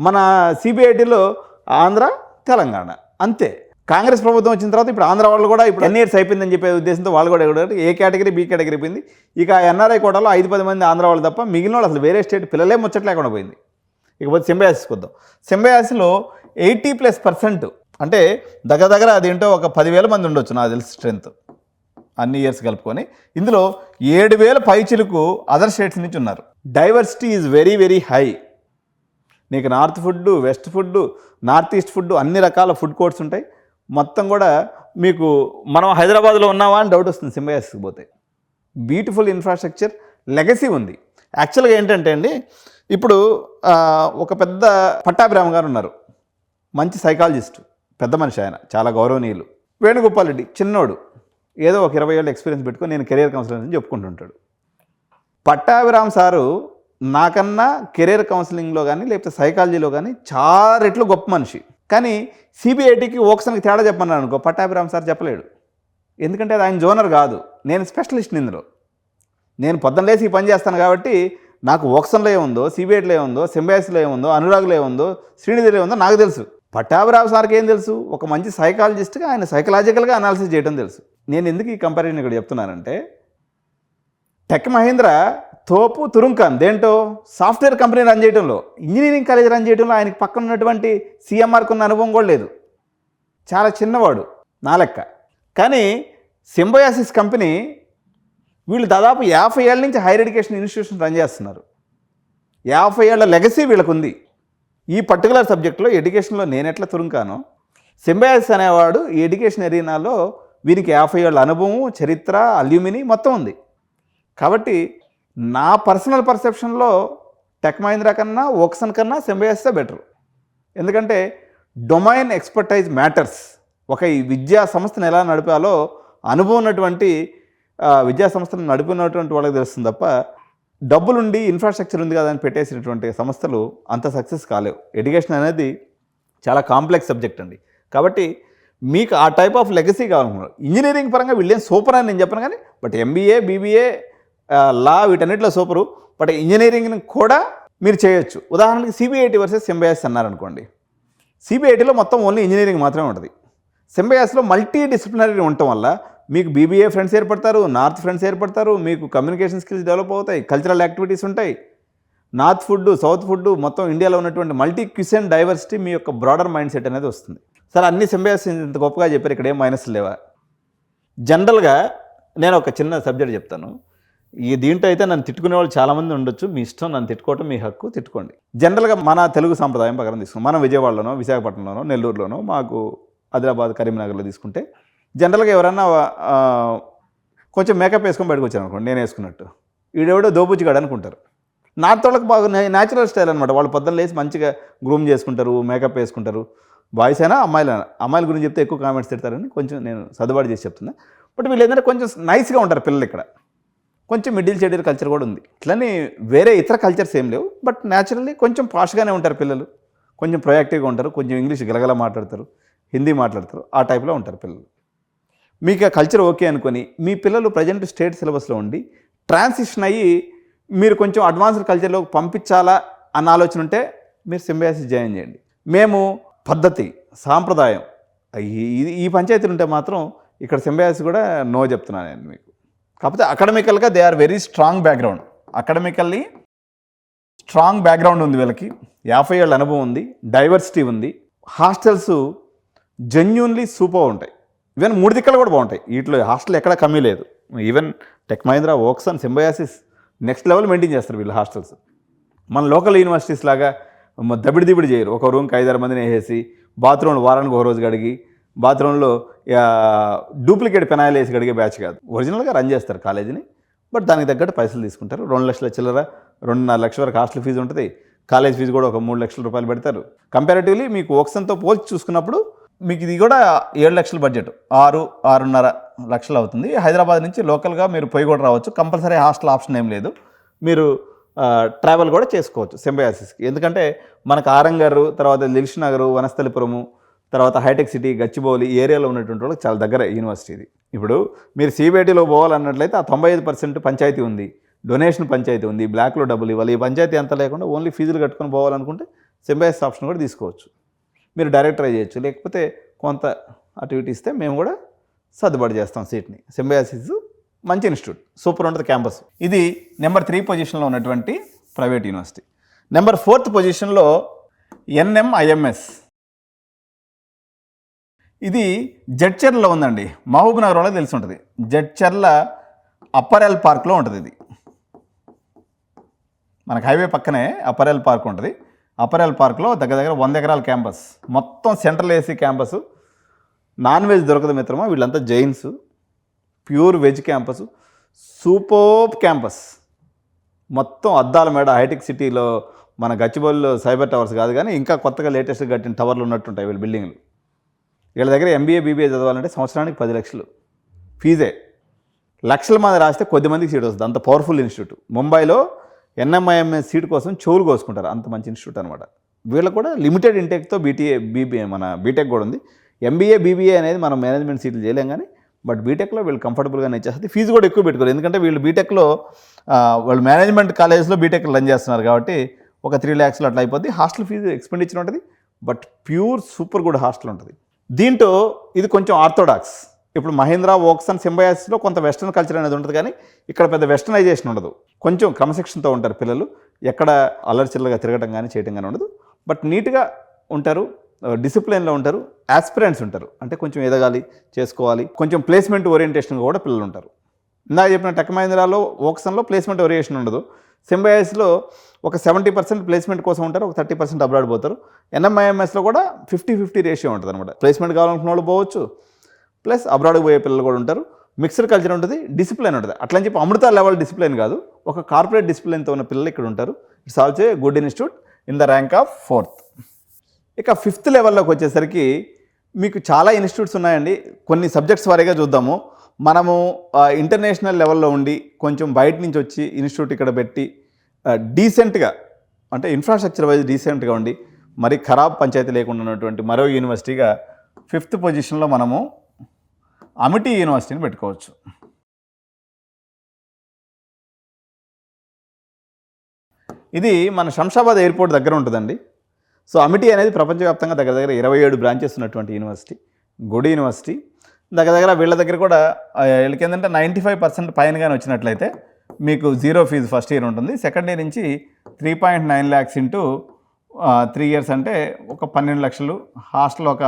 మన సిబిఐటిలో ఆంధ్ర, తెలంగాణ అంతే. కాంగ్రెస్ ప్రభుత్వం వచ్చిన తర్వాత ఇప్పుడు ఆంధ్ర వాళ్ళు కూడా ఇప్పుడు 10 years అయిపోయిందని చెప్పే ఉద్దేశంతో వాళ్ళు కూడా ఏ కేటగిరీ బి కేటగిరీ పోయింది. ఇక ఎన్ఆర్ఐ కోటాలో 5-10 మంది ఆంధ్ర వాళ్ళు తప్ప మిగిలిన వాళ్ళు అసలు వేరే స్టేట్ పిల్లలే ముచ్చట్లేకుండా పోయింది. ఇకపోతే సింబయాసిస్కి వద్దాం. సింబయాసిస్లో 80+% అంటే దగ్గర అదేంటో ఒక 10,000 మంది ఉండొచ్చు నాకు తెలిసి స్ట్రెంత్ అన్ని ఇయర్స్ కలుపుకొని. ఇందులో 7,000 పైచిలకు అదర్ స్టేట్స్ నుంచి ఉన్నారు. Diversity is very very high. నీకు north food, west food, north east food అన్ని రకాల ఫుడ్ కోర్ట్స్ ఉంటాయి. మొత్తం కూడా మీకు మనం హైదరాబాద్లో ఉన్నావా అని డౌట్ వస్తుంది సింబయాసిస్కి పోతే. బ్యూటిఫుల్ ఇన్ఫ్రాస్ట్రక్చర్, లెగసీ ఉంది. యాక్చువల్గా ఏంటంటే అండి, ఇప్పుడు ఒక పెద్ద పట్టాభిరామ గారు ఉన్నారు, మంచి సైకాలజిస్ట్, పెద్ద మనిషి, ఆయన చాలా గౌరవనీయులు. వేణుగోపాల్ రెడ్డి చిన్నోడు, ఏదో ఒక 20 ఏళ్ళ ఎక్స్పీరియన్స్ పెట్టుకొని నేను కెరియర్ కౌన్సిలర్ అని చెప్పుకుంటుంటాడు. పట్టాభిరామ్ సారు నాకన్నా కెరియర్ కౌన్సిలింగ్లో కానీ లేకపోతే సైకాలజీలో కానీ చాలా రెట్లు గొప్ప మనిషి. కానీ సిబిఐటికి ఓక్సన్కి తేడా చెప్పమన్నాను అనుకో, పట్టాభిరామ్ సార్ చెప్పలేడు. ఎందుకంటే అది ఆయన జోనర్ కాదు, నేను స్పెషలిస్ట్ ఇందులో. నేను పొద్దున్న లేసి ఈ పని చేస్తాను కాబట్టి నాకు ఓక్సన్లో ఏముందో, సిబిఐటిలో ఏముందో, సింబయాసిస్లో ఏముందో, అనురాగ్లో ఏముందో, శ్రీనిధిలో ఏముందో నాకు తెలుసు. పట్టాభిరామ్ సార్కి ఏం తెలుసు? ఒక మంచి సైకాలజిస్ట్గా ఆయన సైకలాజికల్గా అనాలిసిస్ చేయడం తెలుసు. నేను ఎందుకు ఈ కంపారిజన్ ఇక్కడ చెప్తున్నానంటే, టెక్ మహీంద్ర తోపు తురుంకాన్ దేంటో సాఫ్ట్వేర్ కంపెనీ రన్ చేయడంలో, ఇంజనీరింగ్ కాలేజ్ రన్ చేయడంలో ఆయనకి పక్కన ఉన్నటువంటి సీఎంఆర్కి ఉన్న అనుభవం కూడా లేదు. చాలా చిన్నవాడు నా లెక్క. కానీ సింబయాసిస్ కంపెనీ వీళ్ళు దాదాపు 50 ఏళ్ళ నుంచి హైయర్ ఎడ్యుకేషన్ ఇన్స్టిట్యూషన్ రన్ చేస్తున్నారు. 50 ఏళ్ల లెగసీ వీళ్ళకుంది. ఈ పర్టికులర్ సబ్జెక్ట్లో ఎడ్యుకేషన్లో నేను ఎట్లా తురుంకానో, సింబయాసిస్ అనేవాడు ఈ ఎడ్యుకేషన్ ఎరీనాలో వీరికి 50 ఏళ్ళ అనుభవం, చరిత్ర, అల్యూమిని మొత్తం ఉంది. కాబట్టి నా పర్సనల్ పర్సెప్షన్లో టెక్ మహీంద్రా కన్నా, ఓక్సన్ కన్నా సింబయాసిసే బెటర్. ఎందుకంటే డొమైన్ ఎక్స్పర్టైజ్ మ్యాటర్స్. ఒక ఈ విద్యా సంస్థను ఎలా నడిపాలో అనుభవం ఉన్నటువంటి విద్యా సంస్థను నడిపినటువంటి వాళ్ళకి తెలుస్తుంది తప్ప, డబ్బులుండి ఇన్ఫ్రాస్ట్రక్చర్ ఉంది కదా అని పెట్టేసినటువంటి సంస్థలు అంత సక్సెస్ కాలేవు. ఎడ్యుకేషన్ అనేది చాలా కాంప్లెక్స్ సబ్జెక్ట్ అండి. కాబట్టి మీకు ఆ టైప్ ఆఫ్ లెగసీ కావాలనుకున్నారు. ఇంజనీరింగ్ పరంగా వీళ్ళేం సూపర్ అని నేను చెప్పను కానీ, బట్ ఎంబీఏ, బీబీఏ, లా వీటన్నిటిలో సూపరు. బట్ ఇంజనీరింగ్ని కూడా మీరు చేయొచ్చు. ఉదాహరణకి సిబిఐటి వర్సెస్ సింబయాసిస్ అన్నారనుకోండి. సిబిఐటిలో మొత్తం ఓన్లీ ఇంజనీరింగ్ మాత్రమే ఉంటుంది. సింబయాసిస్లో మల్టీ డిసిప్లినరీ ఉండటం వల్ల మీకు బీబీఏ ఫ్రెండ్స్ ఏర్పడతారు, నార్త్ ఫ్రెండ్స్ ఏర్పడతారు, మీకు కమ్యూనికేషన్ స్కిల్స్ డెవలప్ అవుతాయి, కల్చరల్ యాక్టివిటీస్ ఉంటాయి. నార్త్ ఫుడ్, సౌత్ ఫుడ్, మొత్తం ఇండియాలో ఉన్నటువంటి మల్టీ క్యూసెన్ డైవర్సిటీ, మీ యొక్క బ్రాడర్ మైండ్ సెట్ అనేది వస్తుంది. సరే, అన్ని సింబయాసిస్ ఇంత గొప్పగా చెప్పారు, ఇక్కడ ఏం మైనస్ లేవా? జనరల్గా నేను ఒక చిన్న సబ్జెక్ట్ చెప్తాను. దీంట్లో అయితే నన్ను తిట్టుకునే వాళ్ళు చాలామంది ఉండొచ్చు. మీ ఇష్టం, నన్ను తిట్టుకోవటం మీ హక్కు, తిట్టుకోండి. జనరల్గా మన తెలుగు సాంప్రదాయం ప్రకారం తీసుకున్నాం. మనం విజయవాడలోనో, విశాఖపట్నంలోనో, నెల్లూరులోనో, మాకు ఆదిలాబాద్, కరీంనగర్లో తీసుకుంటే జనరల్గా ఎవరన్నా కొంచెం మేకప్ వేసుకొని బయటకు వచ్చాను అనుకోండి, నేను వేసుకున్నట్టు, వీడెవడో దోపుచ్చిగాడు అనుకుంటారు. నార్త్ వాళ్ళకి బాగా న్యాచురల్ స్టైల్ అనమాట. వాళ్ళు పొద్దున్న లేసి మంచిగా గ్రూమ్ చేసుకుంటారు, మేకప్ వేసుకుంటారు. బాయ్స్ అయినా అమ్మాయిలైనా. అమ్మాయిల గురించి చెప్తే ఎక్కువ కామెంట్స్ తిడతారని కొంచెం నేను సర్దుబాటు చేసి చెప్తున్నా. బట్ వీళ్ళు ఏంటంటే కొంచెం నైస్గా ఉంటారు పిల్లలు. ఇక్కడ కొంచెం మిడిల్ షెడ్యూల్ కల్చర్ కూడా ఉంది. ఇట్లని వేరే ఇతర కల్చర్స్ ఏం లేవు. బట్ న్యాచురల్లీ కొంచెం పాష్గానే ఉంటారు పిల్లలు. కొంచెం ప్రొయాక్టివ్గా ఉంటారు, కొంచెం ఇంగ్లీష్ గలగల మాట్లాడతారు, హిందీ మాట్లాడతారు, ఆ టైప్లో ఉంటారు పిల్లలు. మీకు ఆ కల్చర్ ఓకే అనుకొని మీ పిల్లలు ప్రజెంట్ స్టేట్ సిలబస్లో ఉండి ట్రాన్సిషన్ అయ్యి మీరు కొంచెం అడ్వాన్స్డ్ కల్చర్లోకి పంపించాలా అన్న ఆలోచన ఉంటే మీరు సింబయాసిస్ జాయిన్ చేయండి. మేము పద్ధతి, సాంప్రదాయం ఈ పంచాయతీలు ఉంటే మాత్రం ఇక్కడ సింబయాసిస్ కూడా నో చెప్తున్నాను నేను మీకు. కాకపోతే అకాడమికల్గా they are very strong background. Academically strong background ఉంది వీళ్ళకి. 50 ఏళ్ళ అనుభవం ఉంది, డైవర్సిటీ ఉంది. హాస్టల్స్ జెన్యూన్లీ సూపర్ ఉంటాయి. ఈవెన్ 3 దిక్కలు కూడా బాగుంటాయి. వీటిలో హాస్టల్ ఎక్కడ కమ్మీ లేదు. Even Tech Mahindra, Woxsen, Symbiosis next level maintain చేస్తారు వీళ్ళు హాస్టల్స్. మన లోకల్ యూనివర్సిటీస్ లాగా దబిడి చేయరు. ఒక రూమ్కి 5-6 మందిని వేసేసి బాత్రూమ్లు వారానికి ఒక రోజు కడిగి, బాత్రూంలో డూప్లికేట్ పెనాయిల్ వేసి కడిగే బ్యాచ్ కాదు. ఒరిజినల్గా రన్ చేస్తారు కాలేజీని. బట్ దానికి తగ్గట్టు పైసలు తీసుకుంటారు. 2 లక్షల చిల్లర, 2.5 లక్షల వరకు హాస్టల్ ఫీజు ఉంటుంది. కాలేజ్ ఫీజు కూడా ఒక 3 లక్షల రూపాయలు పెడతారు. కంపారిటివ్లీ మీకు ఓక్సన్తో పోల్చి చూసుకున్నప్పుడు మీకు ఇది కూడా 7 లక్షల బడ్జెట్, 6-6.5 లక్షలు అవుతుంది. హైదరాబాద్ నుంచి లోకల్గా మీరు పోయి కూడా రావచ్చు. కంపల్సరీ హాస్టల్ ఆప్షన్ ఏం లేదు. మీరు ట్రావెల్ కూడా చేసుకోవచ్చు సింబయాసిస్కి. ఎందుకంటే మనకు ఆరంగర్, తర్వాత దిల్షుక్ నగర్, వనస్థలిపురము, తర్వాత హైటెక్ సిటీ, గచ్చిబౌలి ఏరియాలో ఉన్నటువంటి వాళ్ళకి చాలా దగ్గర యూనివర్సిటీ ఇది. ఇప్పుడు మీరు సిబిఐటీలో పోవాలన్నట్లయితే ఆ 95% పంచాయతీ ఉంది, డొనేషన్ పంచాయతీ ఉంది, బ్లాక్లో డబ్బులు ఇవ్వాలి. ఈ పంచాయతీ అంతా లేకుండా ఓన్లీ ఫీజులు కట్టుకొని పోవాలనుకుంటే సింబయాసిస్ ఆప్షన్ కూడా తీసుకోవచ్చు. మీరు డైరెక్ట్ ట్రై చేయొచ్చు, లేకపోతే కొంత అటు ఇటు ఇస్తే మేము కూడా సర్దుబాటు చేస్తాం సీట్ని. సింబయాసిస్ మంచి ఇన్స్టిట్యూట్, సూపర్ ఉంటుంది క్యాంపస్. ఇది నెంబర్ 3 పొజిషన్లో ఉన్నటువంటి ప్రైవేట్ యూనివర్సిటీ. నెంబర్ 4th పొజిషన్లో ఎన్ఎంఐఎంఎస్. ఇది జడ్చర్లలో ఉందండి, మహబూబ్ నగర్ వాళ్ళకి తెలిసి ఉంటుంది. జడ్చర్ల అప్పరెల్ పార్క్లో ఉంటుంది. ఇది మనకు హైవే పక్కనే అప్పరెల్ పార్క్ ఉంటుంది. అప్పరెల్ పార్క్లో దగ్గర 100 ఎకరాల క్యాంపస్, మొత్తం central AC campus. Non veg దొరకదు మిత్రమా, వీళ్ళంతా Jains. Pure veg campus, super campus. మొత్తం అద్దాల మేడ, హైటెక్ సిటీలో మన గచ్చిబౌలిలో సైబర్ టవర్స్ కాదు కానీ ఇంకా కొత్తగా లేటెస్ట్గా కట్టిన టవర్లు ఉన్నట్టుంటాయి వీళ్ళ బిల్డింగ్లు. వీళ్ళ దగ్గర ఎంబీఏ బీబీఏ చదవాలంటే సంవత్సరానికి 10 లక్షలు ఫీజే. లక్షల మంది రాస్తే కొద్దిమందికి సీట్ వస్తుంది, అంత పవర్ఫుల్ ఇన్స్టిట్యూట్. ముంబైలో ఎన్ఎంఐఎంఎస్ సీట్ కోసం చెవులు కోసుకుంటారు, అంత మంచి ఇన్స్టిట్యూట్ అనమాట. వీళ్ళకు కూడా లిమిటెడ్ ఇంటెక్తో బీబీఏ మన బీటెక్ కూడా ఉంది. ఎంబీఏ బీబీఏ అనేది మనం మేనేజ్మెంట్ సీట్లు చేయలేం కానీ, బట్ బీటెక్లో వీళ్ళు కంఫర్టబుల్గానే ఇచ్చేస్తుంది. ఫీజు కూడా ఎక్కువ పెట్టుకోరు, ఎందుకంటే వీళ్ళు బీటెక్లో వాళ్ళు మేనేజ్మెంట్ కాలేజ్లో బీటెక్ రన్ చేస్తున్నారు కాబట్టి ఒక 3 lakhs అట్లా అయిపోద్ది. హాస్టల్ ఫీజు ఎక్స్పెండిచర్ ఉంటుంది, but pure super good hostel ఉంటుంది. దీంట్లో ఇది కొంచెం ఆర్థోడాక్స్. ఇప్పుడు మహీంద్రా, వోక్సన్, సింబయాసిస్లో కొంత వెస్టర్న్ కల్చర్ అనేది ఉంటుంది కానీ ఇక్కడ పెద్ద వెస్టర్నైజేషన్ ఉండదు. కొంచెం క్రమశిక్షణతో ఉంటారు పిల్లలు, ఎక్కడ అల్లరిచిల్లగా తిరగడం కానీ చేయడం కానీ ఉండదు. బట్ నీట్గా ఉంటారు, డిసిప్లిన్లో ఉంటారు, ఆస్పిరెంట్స్ ఉంటారు, అంటే కొంచెం ఎదగాలి, చేసుకోవాలి. కొంచెం ప్లేస్మెంట్ ఓరియంటేషన్గా కూడా పిల్లలు ఉంటారు. ఇందాక చెప్పిన టెక్ మహీంద్రాలో, వోక్సన్లో ప్లేస్మెంట్ ఓరియంటేషన్ ఉండదు. సింబయాసిస్లో ఒక 70% ప్లేస్మెంట్ కోసం ఉంటారు, ఒక 30% అబ్రాడ్ పోతారు. ఎన్ఎంఐఎంఎస్లో కూడా 50-50 రేషియో ఉంటుంది అనమాట. ప్లేస్మెంట్ కావాలనుకున్న వాళ్ళు పోవచ్చు, ప్లస్ అబ్రాడ్కి పోయే పిల్లలు కూడా ఉంటారు. మిక్స్డ్ కల్చర్ ఉంటుంది, డిసిప్లిన్ ఉంటుంది. అట్లని చెప్పి అమృత లెవెల్ డిసిప్లిన్ కాదు, ఒక కార్పొరేట్ డిసిప్లిన్తో ఉన్న పిల్లలు ఇక్కడ ఉంటారు. It's also a good institute in the rank of 4th. ఇక 5th లెవెల్లోకి వచ్చేసరికి మీకు చాలా ఇన్స్టిట్యూట్స్ ఉన్నాయండి. కొన్ని సబ్జెక్ట్స్ వారీగా చూద్దాము. మనము ఇంటర్నేషనల్ లెవెల్లో ఉండి కొంచెం బయట నుంచి వచ్చి ఇన్స్టిట్యూట్ ఇక్కడ పెట్టి డీసెంట్గా, అంటే ఇన్ఫ్రాస్ట్రక్చర్ వైజ్ డీసెంట్గా ఉండి మరి ఖరాబ్ పంచాయతీ లేకుండా ఉన్నటువంటి మరో యూనివర్సిటీగా 5th పొజిషన్లో మనము అమిటీ యూనివర్సిటీని పెట్టుకోవచ్చు. ఇది మన శంషాబాద్ ఎయిర్పోర్ట్ దగ్గర ఉంటుందండి. సో అమిటీ అనేది ప్రపంచవ్యాప్తంగా దగ్గర 27 బ్రాంచెస్ ఉన్నటువంటి యూనివర్సిటీ, గుడ్ యూనివర్సిటీ. దగ్గర వీళ్ళ దగ్గర కూడా వీళ్ళకి ఏంటంటే 95% పైనగానే వచ్చినట్లయితే మీకు 0 ఫీజు ఫస్ట్ ఇయర్ ఉంటుంది. సెకండ్ ఇయర్ నుంచి 3.9 lakhs ఇంటూ 3 years అంటే ఒక 12 లక్షలు. హాస్టల్ ఒక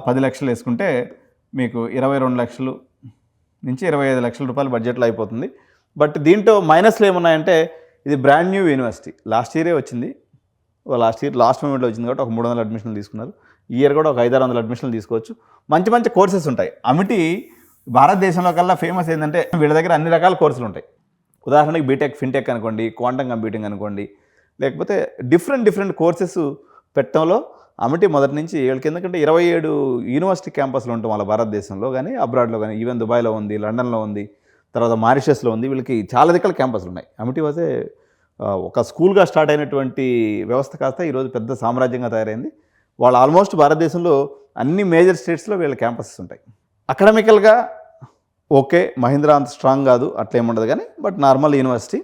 10 లక్షలు వేసుకుంటే మీకు 22 లక్షలు నుంచి 25 లక్షల రూపాయలు బడ్జెట్లో అయిపోతుంది. బట్ దీంట్లో మైనస్లు ఏమున్నాయంటే ఇది బ్రాండ్ న్యూ యూనివర్సిటీ, లాస్ట్ ఇయరే వచ్చింది. లాస్ట్ మూమెంట్లో వచ్చింది కాబట్టి ఒక 300 అడ్మిషన్లు తీసుకున్నారు. ఈ ఇయర్ కూడా ఒక 500-600 అడ్మిషన్లు తీసుకోవచ్చు. మంచి మంచి కోర్సెస్ ఉంటాయి. అమిటీ భారతదేశంలో కల్లా ఫేమస్ ఏంటంటే వీళ్ళ దగ్గర అన్ని రకాల కోర్సులు ఉంటాయి. ఉదాహరణకి బీటెక్, ఫిన్టెక్ అనుకోండి, క్వాంటమ్ కంప్యూటింగ్ అనుకోండి, లేకపోతే డిఫరెంట్ కోర్సెస్ పెట్టడంలో అమిటీ మొదటి నుంచి వీళ్ళకి, ఎందుకంటే 27 యూనివర్సిటీ క్యాంపస్లు ఉంటాం వాళ్ళ భారతదేశంలో కానీ అబ్రాడ్లో కానీ. ఈవెన్ దుబాయ్లో ఉంది, లండన్లో ఉంది, తర్వాత మారిషస్లో ఉంది. వీళ్ళకి చాలా దిక్కల క్యాంపస్లు ఉన్నాయి. అమిటీ వాజే ఒక స్కూల్గా స్టార్ట్ అయినటువంటి వ్యవస్థ కాస్త ఈరోజు పెద్ద సామ్రాజ్యంగా తయారైంది. వాళ్ళు ఆల్మోస్ట్ భారతదేశంలో అన్ని మేజర్ స్టేట్స్లో వీళ్ళ క్యాంపసెస్ ఉంటాయి. అకాడమికల్గా ఓకే, మహీంద్రా అంత స్ట్రాంగ్ కాదు, అట్లేముండదు కానీ, but normal university.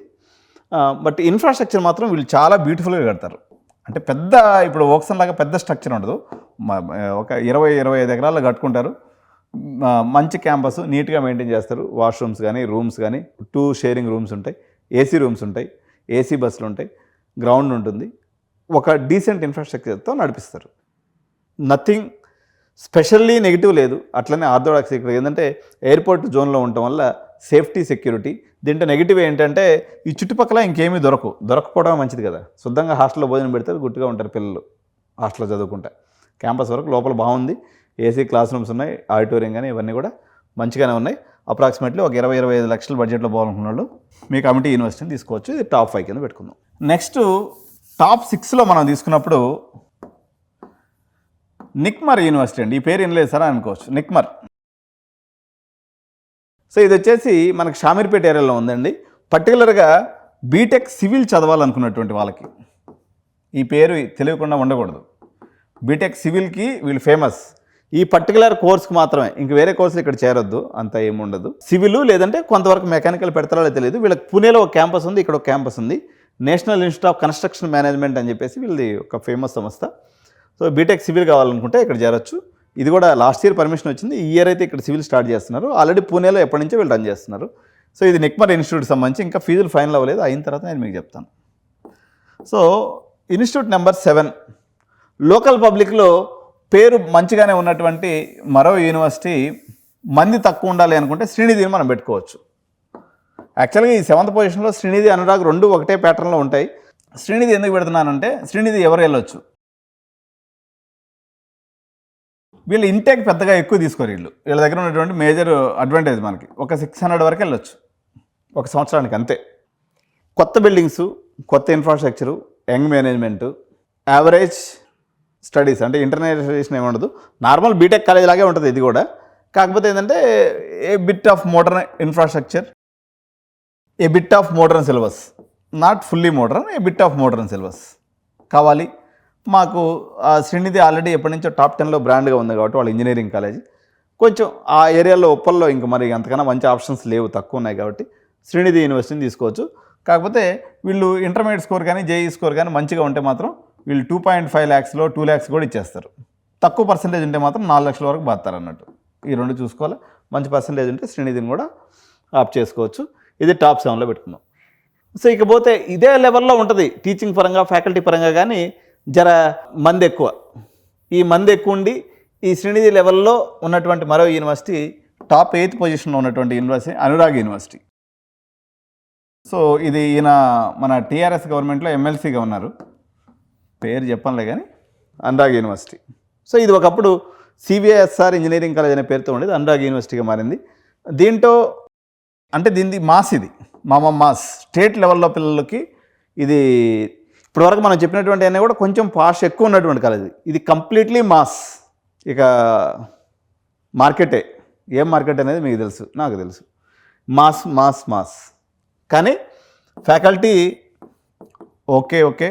But infrastructure మాత్రం వీళ్ళు చాలా బ్యూటిఫుల్గా కడతారు. అంటే పెద్ద, ఇప్పుడు వోక్సన్ లాగా పెద్ద స్ట్రక్చర్ ఉండదు, ఒక 20-25 ఎకరాల్లో కట్టుకుంటారు. మంచి క్యాంపస్, నీట్గా మెయింటైన్ చేస్తారు. వాష్రూమ్స్ కానీ, రూమ్స్ కానీ, 2 షేరింగ్ రూమ్స్ ఉంటాయి, ఏసీ రూమ్స్ ఉంటాయి, ఏసీ బస్సులు ఉంటాయి, గ్రౌండ్ ఉంటుంది. ఒక డీసెంట్ ఇన్ఫ్రాస్ట్రక్చర్తో నడిపిస్తారు. నథింగ్ స్పెషల్లీ నెగిటివ్ లేదు. అట్లనే ఆర్థోడాక్స్ ఇక్కడ ఏంటంటే ఎయిర్పోర్ట్ జోన్లో ఉండటం వల్ల సేఫ్టీ, సెక్యూరిటీ. దీంట్లో నెగిటివ్ ఏంటంటే ఈ చుట్టుపక్కల ఇంకేమీ దొరకపోవడం మంచిది కదా. శుద్ధంగా హాస్టల్లో భోజనం పెడతారు, గుట్టుగా ఉంటారు పిల్లలు హాస్టల్లో చదువుకుంటా. క్యాంపస్ వరకు లోపల బాగుంది, ఏసీ క్లాస్ రూమ్స్ ఉన్నాయి, ఆడిటోరియం కానీ ఇవన్నీ కూడా మంచిగానే ఉన్నాయి. అప్రాక్సిమేట్లీ ఒక 20-25 లక్షల బడ్జెట్లో పోవాలనుకున్న వాళ్ళు మీకు అమిటీ యూనివర్సిటీని తీసుకోవచ్చు. ఇది టాప్ 5 కింద పెట్టుకుందాం. నెక్స్ట్ టాప్ 6లో మనం తీసుకున్నప్పుడు నిక్మర్ యూనివర్సిటీ అండి. ఈ పేరు ఏం లేదు సార్ అనుకోవచ్చు, నిక్మర్. సో ఇది వచ్చేసి మనకు షామీర్పేట ఏరియాలో ఉందండి. పర్టికులర్గా బీటెక్ సివిల్ చదవాలనుకున్నటువంటి వాళ్ళకి ఈ పేరు తెలియకుండా ఉండకూడదు. బీటెక్ సివిల్కి వీళ్ళు ఫేమస్. ఈ పర్టికులర్ కోర్స్కి మాత్రమే, ఇంక వేరే కోర్సులు ఇక్కడ చేరొద్దు, అంత ఏముండదు. సివిల్ లేదంటే కొంతవరకు మెకానికల్ పెడతారో తెలియదు. వీళ్ళకి పుణేలో ఒక క్యాంపస్ ఉంది, ఇక్కడ ఒక క్యాంపస్ ఉంది. National institute of construction management అని చెప్పేసి వీళ్ళది ఒక ఫేమస్ సంస్థ. సో బీటెక్ సివిల్ కావాలనుకుంటే ఇక్కడ చేరొచ్చు. ఇది కూడా లాస్ట్ ఇయర్ పర్మిషన్ వచ్చింది. ఈ ఇయర్ అయితే ఇక్కడ సివిల్ స్టార్ట్ చేస్తున్నారు. ఆల్రెడీ పూణేలో ఎప్పటి నుంచో వీళ్ళు రన్ చేస్తున్నారు. సో ఇది నిక్మర్ ఇన్స్టిట్యూట్ సంబంధించి ఇంకా ఫీజులు ఫైనల్ అవ్వలేదు, అయిన తర్వాత నేను మీకు చెప్తాను. సో ఇన్స్టిట్యూట్ నెంబర్ 7 లోకల్ పబ్లిక్లో పేరు మంచిగానే ఉన్నటువంటి మరో యూనివర్సిటీ, మంది తక్కువ ఉండాలి అనుకుంటే శ్రీనిధిని మనం పెట్టుకోవచ్చు. యాక్చువల్గా ఈ 7th పొజిషన్లో శ్రీనిధి, అనురాగ్ రెండు ఒకటే ప్యాటర్న్లో ఉంటాయి. శ్రీనిధి ఎందుకు పెడుతున్నానంటే శ్రీనిధి ఎవరు వెళ్ళొచ్చు, వీళ్ళు ఇంటేక్ పెద్దగా ఎక్కువ తీసుకోరు. వీళ్ళ దగ్గర ఉన్నటువంటి మేజర్ అడ్వాంటేజ్ మనకి ఒక 600 వరకు వెళ్ళొచ్చు ఒక సంవత్సరానికి, అంతే. కొత్త బిల్డింగ్స్, కొత్త infrastructure, young management, average studies, అంటే ఇంటర్నేషనలైజేషన్ ఏమి ఉండదు. నార్మల్ బీటెక్ కాలేజ్ లాగే ఉంటుంది ఇది కూడా. కాకపోతే ఏంటంటే a bit of modern infrastructure, a bit of modern syllabus, not fully modern, a bit of modern syllabus కావాలి మాకు. శ్రీనిధి ఆల్రెడీ ఎప్పటి నుంచో టాప్ 10లో బ్రాండ్గా ఉంది కాబట్టి వాళ్ళ ఇంజనీరింగ్ కాలేజ్. కొంచెం ఆ ఏరియాలో ఉప్పల్లో ఇంకా మరి అంతకన్నా మంచి ఆప్షన్స్ లేవు, తక్కువ ఉన్నాయి కాబట్టి శ్రీనిధి యూనివర్సిటీని తీసుకోవచ్చు. కాకపోతే వీళ్ళు ఇంటర్మీడియట్ స్కోర్ కానీ జేఈ స్కోర్ కానీ మంచిగా ఉంటే మాత్రం వీళ్ళు 2.5 lakhsలో 2 lakhs కూడా ఇచ్చేస్తారు. తక్కువ పర్సంటేజ్ ఉంటే మాత్రం 4 lakhs వరకు బాస్తారు అన్నట్టు. ఈ రెండు చూసుకోవాలి. మంచి పర్సంటేజ్ ఉంటే శ్రీనిధిని కూడా ఆప్ చేసుకోవచ్చు. ఇది టాప్ 7లో పెట్టుకుందాం. సో ఇకపోతే ఇదే లెవెల్లో ఉంటుంది టీచింగ్ పరంగా, ఫ్యాకల్టీ పరంగా, కానీ జర మంది ఎక్కువ. ఈ మంది ఎక్కువ ఉండి ఈ శ్రీనిధి లెవెల్లో ఉన్నటువంటి మరో యూనివర్సిటీ టాప్ 8th పొజిషన్లో ఉన్నటువంటి యూనివర్సిటీ అనురాగ్ యూనివర్సిటీ. సో ఇది ఈయన మన టీఆర్ఎస్ గవర్నమెంట్లో ఎమ్మెల్సీగా ఉన్నారు, పేరు చెప్పనులే కానీ, అనురాగ్ యూనివర్సిటీ. సో ఇది ఒకప్పుడు సిబిఐఎస్ఆర్ ఇంజనీరింగ్ కాలేజ్ అనే పేరుతో ఉండేది, అనురాగ్ యూనివర్సిటీగా మారింది. దీంట్లో అంటే దీనిది మాస్, ఇది మాస్ స్టేట్ లెవెల్లో పిల్లలకి ఇది ఇప్పటివరకు మనం చెప్పినటువంటి అన్నీ కూడా కొంచెం పాష్ ఎక్కువ ఉన్నటువంటి కాలేజ్. ఇది కంప్లీట్లీ మాస్. ఇక మార్కెటే, ఏం మార్కెట్ అనేది మీకు తెలుసు, నాకు తెలుసు. Mass mass mass. కానీ ఫ్యాకల్టీ ఓకే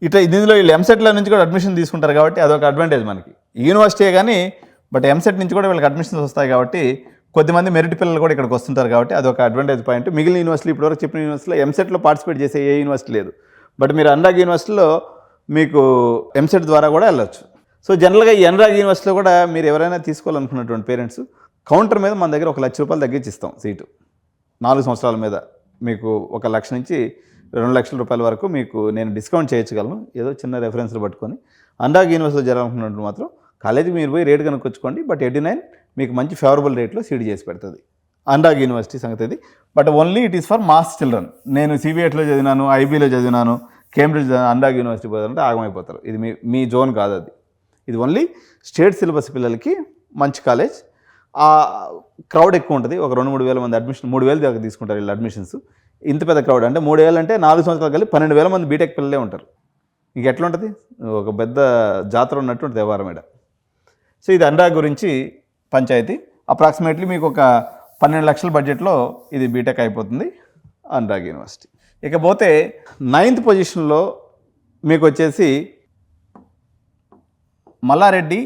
ఇట్లా దీనిలో వీళ్ళు ఎంసెట్ల నుంచి కూడా అడ్మిషన్ తీసుకుంటారు కాబట్టి అదొక అడ్వాంటేజ్ మనకి. యూనివర్సిటీ కానీ బట్ ఎంసెట్ నుంచి కూడా వీళ్ళకి అడ్మిషన్స్ వస్తాయి కాబట్టి కొద్దిమంది మెరిట్ పిల్లలు కూడా ఇక్కడికి వస్తుంటారు కాబట్టి అదొక అడ్వాంటేజ్ పాయింట్. మిగిలిన యూనివర్సిటీ ఇప్పటివరకు చెప్పిన యూనివర్సిటీలో ఎంసెట్లో పార్టిసిపేట్ చేసే ఏ యూనివర్సిటీ లేదు. బట్ మీరు అనురాగ్ యూనివర్సిటీలో మీకు ఎంసెట్ ద్వారా కూడా వెళ్ళొచ్చు. సో జనరల్గా ఈ అనురాగ్ యూనివర్సిటీలో కూడా మీరు ఎవరైనా తీసుకోవాలనుకున్నటువంటి పేరెంట్స్ కౌంటర్ మీద మన దగ్గర 1 లక్ష రూపాయలు తగ్గించి ఇస్తాం సీటు. 4 సంవత్సరాల మీద మీకు 1 లక్ష నుంచి 2 లక్షల రూపాయల వరకు మీకు నేను డిస్కౌంట్ చేయొచ్చగలను, ఏదో చిన్న రెఫరెన్స్లు పట్టుకొని. అనురాగ్ యూనివర్సిటీలో జరగాలనుకున్నట్టు మాత్రం కాలేజీకి మీరు పోయి రేట్ కనుక్కొచ్చుకోండి. బట్ 89 మీకు మంచి ఫేవరబుల్ రేట్లో సీట్ చేసి పెడుతుంది అనురాగ్ యూనివర్సిటీ సంగతి ఇది. But only it is for mass children. నేను సిబిఐట్లో చదివినాను, ఐబీలో చదివినాను, కేంబ్రిడ్జ్, అనురాగ్ యూనివర్సిటీ పోతారంటే ఆగమైపోతారు. ఇది మీ జోన్ కాదు అది. ఇది ఓన్లీ స్టేట్ సిలబస్ పిల్లలకి మంచి కాలేజ్. ఆ క్రౌడ్ ఎక్కువ ఉంటుంది. ఒక 2-3 వేల మంది అడ్మిషన్, 3,000 దాకా తీసుకుంటారు వీళ్ళు అడ్మిషన్స్. ఇంత పెద్ద క్రౌడ్ అంటే 3,000 అంటే 4 సంవత్సరాలు కలిపి 12,000 మంది బీటెక్ పిల్లలే ఉంటారు. ఇంక ఎట్లా ఉంటుంది, ఒక పెద్ద జాతర ఉన్నట్టు ఉంటుంది వ్యవహారం మీద. సో ఇది అనురాగ్ గురించి పంచాయతీ. అప్రాక్సిమేట్లీ మీకు ఒక 12 లక్షల బడ్జెట్లో ఇది బీటెక్ అయిపోతుంది అనురాగ్ యూనివర్సిటీ. ఇకపోతే 9th పొజిషన్లో మీకు వచ్చేసి మల్లారెడ్డి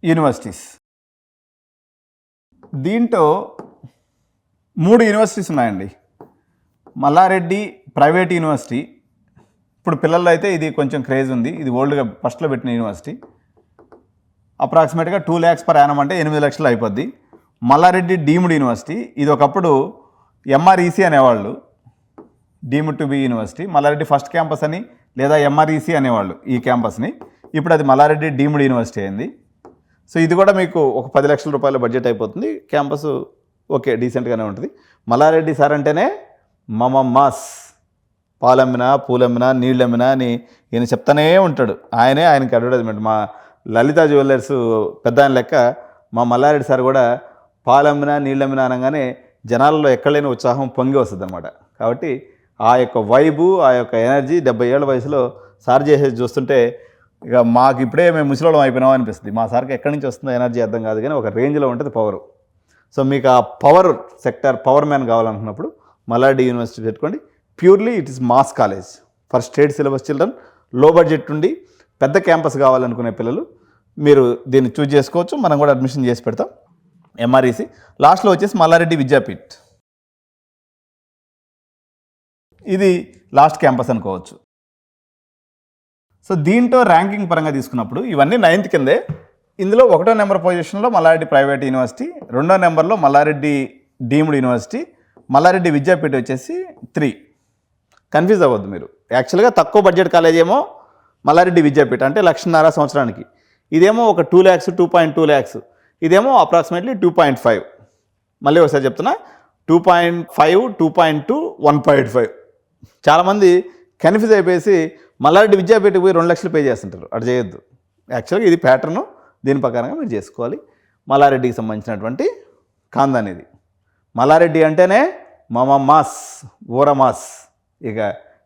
యూనివర్సిటీస్. దీంట్లో 3 యూనివర్సిటీస్ ఉన్నాయండి. Malla Reddy private university. ఇప్పుడు పిల్లల్లో అయితే ఇది కొంచెం క్రేజ్ ఉంది. ఇది ఓల్డ్గా ఫస్ట్లో పెట్టిన యూనివర్సిటీ. అప్రాక్సిమేట్గా 2 lakhs per annum అంటే 8 లక్షలు అయిపోద్ది. Malla Reddy deemed university. ఇది ఒకప్పుడు ఎంఆర్ఈసీ అనేవాళ్ళు, deemed to be university. Malla Reddy first campus అని లేదా ఎంఆర్ఈసీ అనేవాళ్ళు ఈ క్యాంపస్ని. ఇప్పుడు అది మల్లారెడ్డి డీమ్డ్ యూనివర్సిటీ అయింది. సో ఇది కూడా మీకు ఒక 10 లక్షల రూపాయల బడ్జెట్ అయిపోతుంది. క్యాంపస్ ఓకే డీసెంట్గానే ఉంటుంది. మల్లారెడ్డి సార్ అంటేనే మాస్, పాలమ్మినా, పూలమ్మినా, నీళ్ళమ్మినా అని ఈయన చెప్తానే ఉంటాడు. ఆయనకి అడ్వర్టైజ్మెంట్. మా లలిత జ్యువెలర్స్ పెద్ద ఆయన లెక్క మా మల్లారెడ్డి సార్ కూడా పాలమ్మినా, నీళ్ళమ్మినా అనగానే జనాలలో ఎక్కడలేని ఉత్సాహం పొంగి వస్తుంది అనమాట. కాబట్టి ఆ యొక్క వైబు, ఆ యొక్క ఎనర్జీ 70 ఏళ్ల వయసులో సార్ చేసేది చూస్తుంటే ఇక మాకు ఇప్పుడే మేము ముసలోళం అయిపోయినాం అనిపిస్తుంది. మా సార్కి ఎక్కడి నుంచి వస్తుందో ఎనర్జీ అర్థం కాదు, కానీ ఒక రేంజ్లో ఉంటుంది పవర్. సో మీకు ఆ పవర్ సెక్టర్, పవర్ మ్యాన్ కావాలనుకున్నప్పుడు మల్లారెడ్డి యూనివర్సిటీ పెట్టుకోండి. Purely it is mass college for state syllabus children. Low budget ఉండి పెద్ద క్యాంపస్ కావాలనుకునే పిల్లలు మీరు దీన్ని చూజ్ చేసుకోవచ్చు. మనం కూడా అడ్మిషన్ చేసి పెడతాం. ఎంఆర్ఈసి లాస్ట్లో వచ్చేసి మల్లారెడ్డి విద్యాపీఠ్, ఇది లాస్ట్ క్యాంపస్ అనుకోవచ్చు. సో దీంట్లో ర్యాంకింగ్ పరంగా తీసుకున్నప్పుడు ఇవన్నీ 9th కిందే. ఇందులో 1వ నెంబర్ పొజిషన్లో మల్లారెడ్డి ప్రైవేట్ యూనివర్సిటీ, 2వ నెంబర్లో మల్లారెడ్డి డీమ్డ్ యూనివర్సిటీ, మల్లారెడ్డి విద్యాపీఠ వచ్చేసి 3. కన్ఫ్యూజ్ అవ్వద్దు మీరు. యాక్చువల్గా తక్కువ బడ్జెట్ కాలేజ్ ఏమో మల్లారెడ్డి విద్యాపీఠ, అంటే 1,50,000 సంవత్సరానికి. ఇదేమో ఒక 2 lakhs 2.2 lakhs, ఇదేమో అప్రాక్సిమేట్లీ 2.5. మళ్ళీ ఒకసారి చెప్తున్నా, 2.5 2.2 1.5. చాలామంది కన్ఫ్యూజ్ అయిపోయేసి మల్లారెడ్డి విద్యాపీఠకి పోయి 2 లక్షలు పే చేస్తుంటారు. అటు చేయొద్దు. యాక్చువల్గా ఇది ప్యాటర్ను, దీని ప్రకారంగా మీరు చేసుకోవాలి. మల్లారెడ్డికి సంబంధించినటువంటి ఖాందాన్ ఇది. మల్లారెడ్డి అంటేనే మాస్, ఊర మాస్. ఇక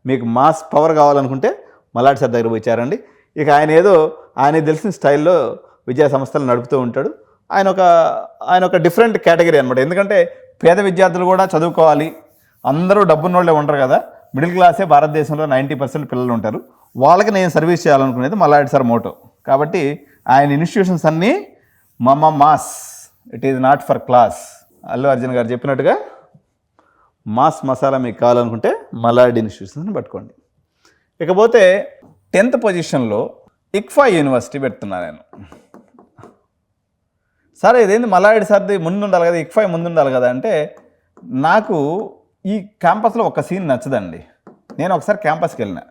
మీకు మాస్ పవర్ కావాలనుకుంటే మల్లారెడ్డి సార్ దగ్గర పోయి చేరండి. ఇక ఆయన తెలిసిన స్టైల్లో విద్యా సంస్థలు నడుపుతూ ఉంటాడు. ఆయన ఒక డిఫరెంట్ కేటగిరీ అనమాట. ఎందుకంటే పేద విద్యార్థులు కూడా చదువుకోవాలి, అందరూ డబ్బున్నోళ్ళే ఉండరు కదా, మిడిల్ క్లాసే భారతదేశంలో 90% పిల్లలు ఉంటారు. వాళ్ళకి నేను సర్వీస్ చేయాలనుకునేది మల్లారెడ్డి సార్ మోటో. కాబట్టి ఆయన ఇన్స్టిట్యూషన్స్ అన్నీ mass, it is not for class. Allu Arjun గారు చెప్పినట్టుగా మాస్ మసాలా మీకు కావాలనుకుంటే మల్లారెడ్డి ఇన్స్టిట్యూషన్స్ని పట్టుకోండి. ఇకపోతే 10th పొజిషన్లో ఇక్ఫా యూనివర్సిటీ పెడుతున్నాను నేను. సరే ఇదేంది మల్లారెడ్డి సార్ది ముందు ఉండాలి కదా, ఇక్ఫా ముందు ఉండాలి కదా అంటే, నాకు ఈ క్యాంపస్లో ఒక సీన్ నచ్చదండి. నేను ఒకసారి క్యాంపస్కి వెళ్ళిన,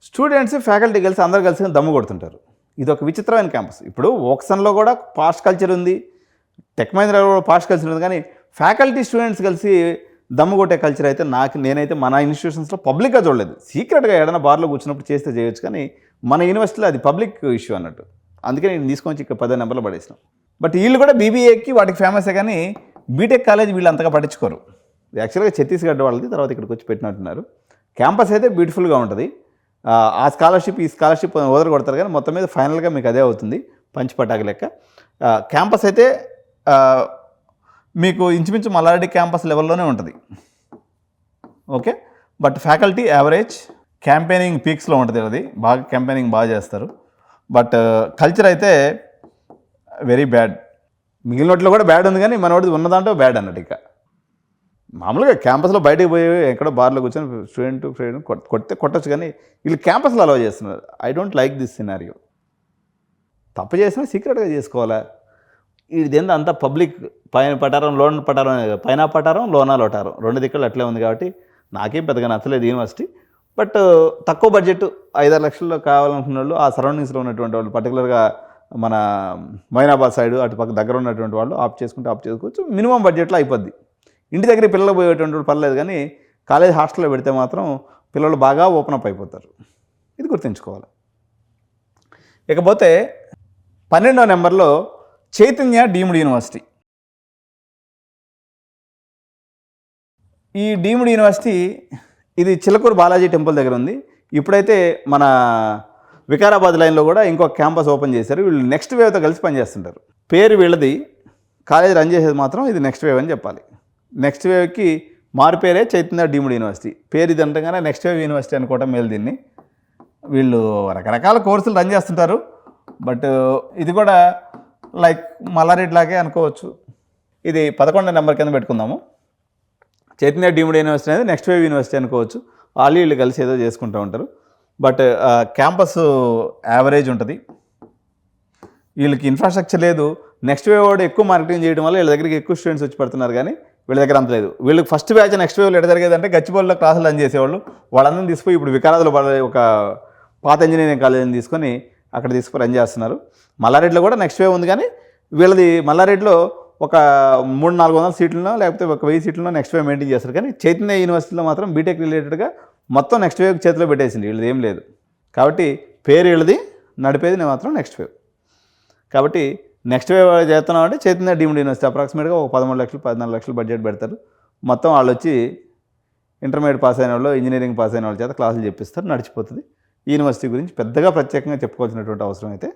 స్టూడెంట్స్ ఫ్యాకల్టీ కలిసి అందరు కలిసి దమ్ము కొడుతుంటారు. ఇది ఒక విచిత్రమైన క్యాంపస్. ఇప్పుడు ఓక్సన్లో కూడా పాస్ట్ కల్చర్ ఉంది, టెక్ మహీంద్రాలో కూడా పాస్ట్ కల్చర్ ఉంది, కానీ ఫ్యాకల్టీ స్టూడెంట్స్ కలిసి దమ్ము కొట్టే కల్చర్ అయితే నేనైతే మన ఇన్స్టిట్యూషన్స్లో పబ్లిక్గా చూడలేదు. సీక్రెట్గా ఏదైనా బార్లో కూర్చున్నప్పుడు చేస్తే చేయొచ్చు, కానీ మన యూనివర్సిటీలో అది పబ్లిక్ ఇష్యూ అన్నట్టు. అందుకే నేను తీసుకొని ఇక్కడ 10 నెంబర్లో పడేసినాం. బట్ వీళ్ళు కూడా బీబీఏకి వాటికి ఫేమసే, కానీ బీటెక్ కాలేజ్ వీళ్ళు అంతగా పట్టించుకోరు. యాక్చువల్గా ఛత్తీస్గఢ్ వాళ్ళది, తర్వాత ఇక్కడికి వచ్చి పెట్టినట్టున్నారు. క్యాంపస్ అయితే బ్యూటిఫుల్గా ఉంటుంది. ఆ స్కాలర్షిప్ ఈ స్కాలర్షిప్ వదలు కొడతారు, కానీ మొత్తం మీద ఫైనల్గా మీకు అదే అవుతుంది, పంచి పటాకి లెక్క. క్యాంపస్ అయితే మీకు ఇంచుమించు మల్లారెడ్డి క్యాంపస్ లెవెల్లోనే ఉంటుంది. Okay, but faculty average, campaigning పీక్స్లో ఉంటుంది. అది క్యాంపెయినింగ్ బాగా చేస్తారు. బట్ కల్చర్ అయితే వెరీ బ్యాడ్. మిగిలినట్లో కూడా బ్యాడ్ ఉంది, కానీ మనోడిది ఉన్నదాంట్లో బ్యాడ్ అన్నట్టు. ఇక మామూలుగా క్యాంపస్లో బయటకు పోయి ఎక్కడో బార్లో కూర్చొని స్టూడెంట్ కొడితే కొట్టచ్చు, కానీ వీళ్ళు క్యాంపస్లో అలౌ చేస్తున్నారు. I don't like this scenario. తప్పు చేసినా సీక్రెట్గా చేసుకోవాలా? ఇదేందో అంతా పబ్లిక్, పైన పటారం లోన పటారం, పైన పటారం లోన లోటారం, 2 దిక్కులు అట్లే ఉంది. కాబట్టి నాకేం పెద్దగా నచ్చలేదు యూనివర్సిటీ. బట్ తక్కువ బడ్జెట్ 5-6 లక్షల్లో కావాలనుకున్న వాళ్ళు, ఆ సరౌండింగ్స్లో ఉన్నటువంటి వాళ్ళు, పర్టికులర్గా మన మైనాబాద్ సైడ్ అటు పక్క దగ్గర ఉన్నటువంటి వాళ్ళు ఆప్ చేసుకోవచ్చు. మినిమం బడ్జెట్లో అయిపోద్ది. ఇంటి దగ్గర పిల్లలు పోయేటువంటి వాళ్ళు పర్లేదు, కానీ కాలేజ్ హాస్టల్లో పెడితే మాత్రం పిల్లలు బాగా ఓపెన్ అప్ అయిపోతారు. ఇది గుర్తుంచుకోవాలి. ఇకపోతే 12వ నెంబర్లో చైతన్య డీమ్డ్ యూనివర్సిటీ. ఈ డీమ్డ్ యూనివర్సిటీ ఇది చిలకూరు బాలాజీ టెంపుల్ దగ్గర ఉంది. ఇప్పుడైతే మన వికారాబాద్ లైన్లో కూడా ఇంకొక క్యాంపస్ ఓపెన్ చేశారు. వీళ్ళు నెక్స్ట్ వేవ్తో కలిసి పనిచేస్తుంటారు. పేరు వీళ్ళది, కాలేజ్ రన్ చేసేది మాత్రం ఇది నెక్స్ట్ వేవ్ అని చెప్పాలి. నెక్స్ట్ వేవ్కి మారుపేరే చైతన్య డీమ్డ్ యూనివర్సిటీ. పేరు ఇది అంటగానే నెక్స్ట్ వేవ్ యూనివర్సిటీ అనుకోవటం మేలు. దీన్ని వీళ్ళు రకరకాల కోర్సులు రన్ చేస్తుంటారు. బట్ ఇది కూడా లైక్ మల్లారెడ్డి లాగే అనుకోవచ్చు. ఇది 11వ నెంబర్ కింద పెట్టుకుందాము. చైతన్య డీమ్డ్ యూనివర్సిటీ అనేది నెక్స్ట్ వేవ్ యూనివర్సిటీ అనుకోవచ్చు. వీళ్ళు కలిసి ఏదో చేసుకుంటూ ఉంటారు. బట్ క్యాంపస్ యావరేజ్ ఉంటుంది. వీళ్ళకి ఇన్ఫ్రాస్ట్రక్చర్ లేదు. నెక్స్ట్ వేవ్ వాడు ఎక్కువ మార్కెటింగ్ చేయడం వల్ల వీళ్ళ దగ్గరికి ఎక్కువ స్టూడెంట్స్ వచ్చి పడుతున్నారు, కానీ వీళ్ళ దగ్గర అంత లేదు. వీళ్ళకి ఫస్ట్ బ్యాచ్ నెక్స్ట్ వేవ్లో ఎడ జరిగేదంటే గచ్చిబౌలిలో క్లాసులు రన్ చేసేవాళ్ళు. వాళ్ళందరినీ తీసుకుపోయి ఇప్పుడు వికారాబాద్లో ఒక పాత ఇంజనీరింగ్ కాలేజీని తీసుకొని అక్కడ తీసుకుని రన్ చేస్తున్నారు. మల్లారెడ్డిలో కూడా నెక్స్ట్ వేవ్ ఉంది, కానీ వీళ్ళది మల్లారెడ్డిలో ఒక 300-400 సీట్లలో లేకపోతే ఒక 1000 సీట్లలో నెక్స్ట్ వేవ్ మెయింటైన్ చేస్తారు. కానీ చైతన్య యూనివర్సిటీలో మాత్రం బీటెక్ రిలేటెడ్గా మొత్తం నెక్స్ట్ వేవ్ చేతిలో పెట్టేసింది. వీళ్ళది ఏం లేదు. కాబట్టి పేరు వీళ్ళది, నడిపేది నేను మాత్రం నెక్స్ట్ వేవ్. కాబట్టి నెక్స్ట్ వేవ్ చేస్తున్నాం అంటే చైతన్య డీమ్డ్ యూనివర్సిటీ అప్రాక్సిమేట్గా ఒక 13 లక్షలు 14 లక్షలు బడ్జెట్ పెడతారు. మొత్తం వాళ్ళు వచ్చి ఇంటర్మీడియట్ పాస్ అయిన వాళ్ళు, ఇంజనీరింగ్ పాస్ అయిన వాళ్ళ చేత క్లాసులు చెప్పిస్తారు, నడిచిపోతుంది. ఈ యూనివర్సిటీ గురించి పెద్దగా ప్రత్యేకంగా చెప్పుకోవాల్సినటువంటి అవసరం అయితే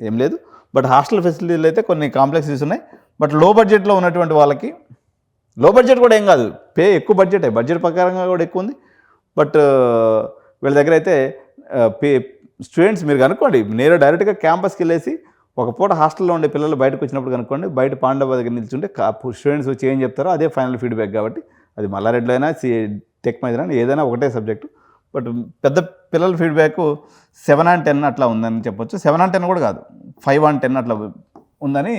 ఏం లేదు. బట్ హాస్టల్ ఫెసిలిటీలు అయితే కొన్ని కాంప్లెక్సెస్ ఉన్నాయి. బట్ లో బడ్జెట్లో ఉన్నటువంటి వాళ్ళకి, లో బడ్జెట్ కూడా ఏం కాదు, పే ఎక్కువ బడ్జెట్ ప్రకారంగా కూడా ఎక్కువ ఉంది. బట్ వీళ్ళ దగ్గర అయితే స్టూడెంట్స్ మీరు కనుక్కోండి, నేను డైరెక్ట్గా క్యాంపస్కి వెళ్ళేసి ఒక పూట హాస్టల్లో ఉండే పిల్లలు బయటకు వచ్చినప్పుడు కనుక్కోండి, బయట పాండవ దగ్గర నిల్చుంటే స్టూడెంట్స్ వచ్చి ఏం చెప్తారో అదే ఫైనల్ ఫీడ్బ్యాక్. కాబట్టి అది మల్లారెడ్డిలో అయినా టెక్ మహిళ ఏదైనా ఒకటే సబ్జెక్టు. బట్ పెద్ద పిల్లల ఫీడ్బ్యాక్ 7/10 అట్లా ఉందని చెప్పొచ్చు. 7/10 కూడా కాదు, 5/10 అట్లా ఉందని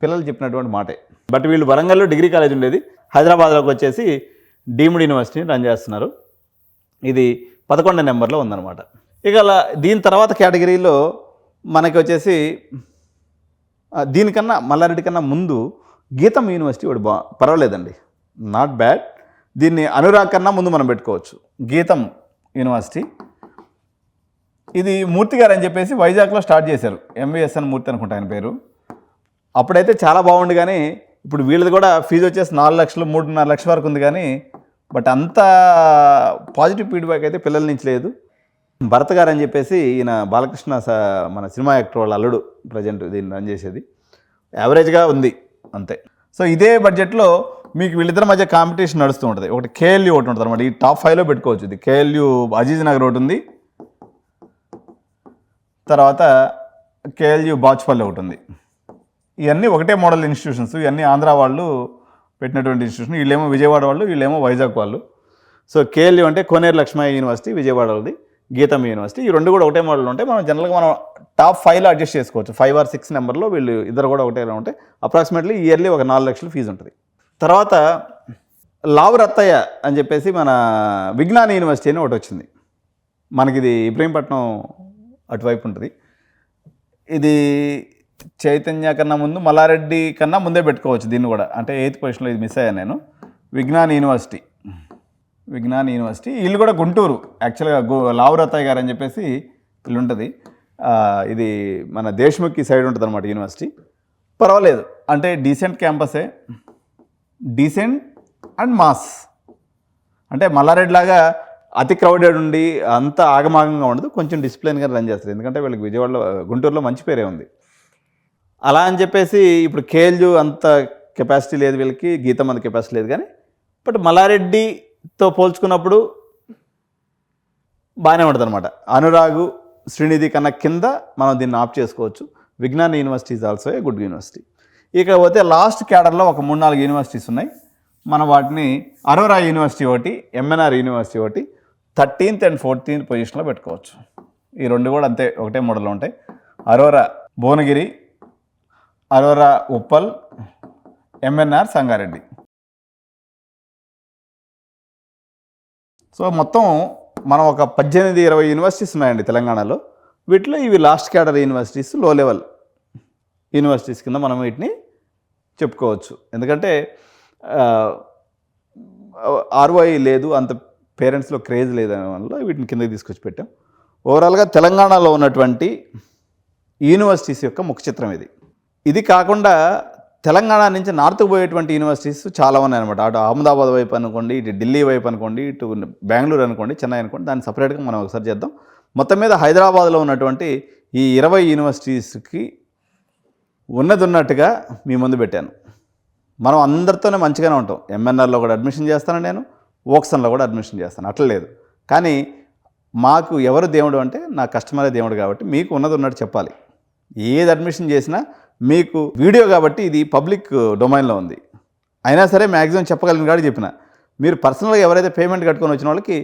పిల్లలు చెప్పినటువంటి మాటే. బట్ వీళ్ళు వరంగల్లో డిగ్రీ కాలేజ్ ఉండేది, హైదరాబాద్లోకి వచ్చేసి డీమ్డ్ యూనివర్సిటీని రన్ చేస్తున్నారు. ఇది 11 నెంబర్లో ఉందన్నమాట. ఇక అలా దీని తర్వాత కేటగిరీలో మనకి వచ్చేసి దీనికన్నా మల్లారెడ్డి కన్నా ముందు గీతం యూనివర్సిటీ ఒకటి పర్వాలేదండి, నాట్ బ్యాడ్. దీన్ని అనురాగ్ కన్నా ముందు మనం పెట్టుకోవచ్చు. గీతం యూనివర్సిటీ ఇది మూర్తి గారు అని చెప్పేసి వైజాగ్లో స్టార్ట్ చేశారు. MVSN మూర్తి అనుకుంటా ఆయన పేరు. అప్పుడైతే చాలా బాగుంది, కానీ ఇప్పుడు వీళ్ళది కూడా ఫీజు వచ్చేసి 4 లక్షలు 3.5 లక్షల వరకు ఉంది. కానీ బట్ అంత పాజిటివ్ ఫీడ్బ్యాక్ అయితే పిల్లల నుంచి లేదు. భరత్ గారు అని చెప్పేసి ఈయన బాలకృష్ణ మన సినిమా యాక్టర్ వాళ్ళ అల్లుడు, ప్రజెంట్ దీన్ని రన్ చేసేది. యావరేజ్గా ఉంది అంతే. సో ఇదే బడ్జెట్లో మీకు వీళ్ళిద్దరి మధ్య కాంపిటీషన్ నడుస్తూ ఉంటుంది. ఒకటి KLU ఒకటి ఉంటుంది అనమాట. ఈ టాప్ 5లో పెట్టుకోవచ్చు. ఇది KLU అజీజ్ నగర్ ఒకటి ఉంది, తర్వాత KLU బాచ్పల్లి ఒకటి ఉంది. ఇవన్నీ ఒకటే మోడల్ ఇన్స్టిట్యూషన్స్, ఇవన్నీ ఆంధ్ర వాళ్ళు పెట్టినటువంటి ఇన్స్టిట్యూషన్. వీళ్ళేమో విజయవాడ వాళ్ళు, వీళ్ళేమో వైజాగ్ వాళ్ళు. సో KLU అంటే కోనేరు లక్ష్మయ్య యూనివర్సిటీ, విజయవాడ వాళ్ళది గీతం యూనివర్సిటీ. ఈ రెండు కూడా ఒకటే మోడల్ ఉంటాయి. మనం జనరల్గా మనం టాప్ 5లో అడ్జస్ట్ చేసుకోవచ్చు. 5 or 6 నెంబర్లో వీళ్ళు ఇద్దరు కూడా ఒకటేలా ఉంటాయి. అప్రాక్సిమేట్లీ ఇయర్లీ ఒక 4 లక్షలు ఫీజు ఉంటుంది. తర్వాత లావు రత్తయ్య అని చెప్పేసి మన విజ్ఞాన యూనివర్సిటీ అని ఒకటి వచ్చింది మనకి. ఇది ఇబ్రహీంపట్నం అటువైపు ఉంటుంది. ఇది చైతన్య కన్నా ముందు, మల్లారెడ్డి కన్నా ముందే పెట్టుకోవచ్చు దీన్ని కూడా. అంటే 8th పొజిషన్లో ఇది మిస్ అయ్యాను నేను. విజ్ఞాన యూనివర్సిటీ వీళ్ళు కూడా గుంటూరు. యాక్చువల్గా లావు రత్తయ్య గారు అని చెప్పేసి వీళ్ళు ఉంటుంది. ఇది మన దేశ్ముఖి సైడ్ ఉంటుంది అనమాట యూనివర్సిటీ. పర్వాలేదు, అంటే డీసెంట్ క్యాంపసే, డీసెంట్ అండ్ మాస్. అంటే మల్లారెడ్డి లాగా అతి క్రౌడెడ్ ఉండి అంత ఆగమాగంగా ఉండదు, కొంచెం డిసిప్లిన్గా రన్ చేస్తారు. ఎందుకంటే వీళ్ళకి విజయవాడలో, గుంటూరులో మంచి పేరే ఉంది. అలా అని చెప్పేసి ఇప్పుడు KLU అంత కెపాసిటీ లేదు వీళ్ళకి, గీతం అంత కెపాసిటీ లేదు. కానీ బట్ మల్లారెడ్డితో పోల్చుకున్నప్పుడు బాగానే ఉంటుంది అనమాట. అనురాగు, శ్రీనిధి కన్నా కింద మనం దీన్ని ఆప్ చేసుకోవచ్చు. విజ్ఞాన university is also a good university. ఇక పోతే లాస్ట్ క్యాడర్లో ఒక 3-4 యూనివర్సిటీస్ ఉన్నాయి. మనం వాటిని అరోరా యూనివర్సిటీ ఒకటి, MNR యూనివర్సిటీ ఒకటి 13th and 14th పొజిషన్లో పెట్టుకోవచ్చు. ఈ రెండు కూడా అంతే ఒకటే మోడల్లో ఉంటాయి. అరోరా భువనగిరి, అరోరా ఉప్పల్, MNR సంగారెడ్డి. సో మొత్తం మనం ఒక 18-20 యూనివర్సిటీస్ ఉన్నాయండి తెలంగాణలో. వీటిలో ఇవి లాస్ట్ క్యాడర్ యూనివర్సిటీస్, లో లెవెల్ యూనివర్సిటీస్ కింద మనం వీటిని చెప్పుకోవచ్చు. ఎందుకంటే ROI లేదు, అంత పేరెంట్స్లో క్రేజ్ లేదనే వల్ల వీటిని కిందకి తీసుకొచ్చి పెట్టాం. ఓవరాల్గా తెలంగాణలో ఉన్నటువంటి యూనివర్సిటీస్ యొక్క ముఖ చిత్రం ఇది. ఇది కాకుండా తెలంగాణ నుంచి నార్త్కు పోయేటువంటి యూనివర్సిటీస్ చాలా ఉన్నాయన్నమాట. అటు అహ్మదాబాద్ వైపు అనుకోండి, ఇటు ఢిల్లీ వైపు అనుకోండి, ఇటు బెంగళూరు అనుకోండి, చెన్నై అనుకోండి, దాన్ని సపరేట్గా మనం ఒకసారి చేద్దాం. మొత్తం మీద హైదరాబాద్లో ఉన్నటువంటి ఈ 20 యూనివర్సిటీస్కి ఉన్నట్టుగా మీ ముందు పెట్టాను. మనం అందరితోనే మంచిగానే ఉంటాం. MNRలో కూడా అడ్మిషన్ చేస్తాను నేను, ఓక్సన్లో కూడా అడ్మిషన్ చేస్తాను, అట్లా లేదు. కానీ మాకు ఎవరు దేవుడు అంటే నా కస్టమరే దేవుడు. కాబట్టి మీకు ఉన్నట్టు చెప్పాలి. ఏది అడ్మిషన్ చేసినా మీకు వీడియో కాబట్టి ఇది పబ్లిక్ డొమైన్లో ఉంది. అయినా సరే మ్యాక్సిమం చెప్పగలిగిన కాడికి చెప్పిన. మీరు పర్సనల్గా ఎవరైతే పేమెంట్ కట్టుకొని వచ్చిన వాళ్ళకి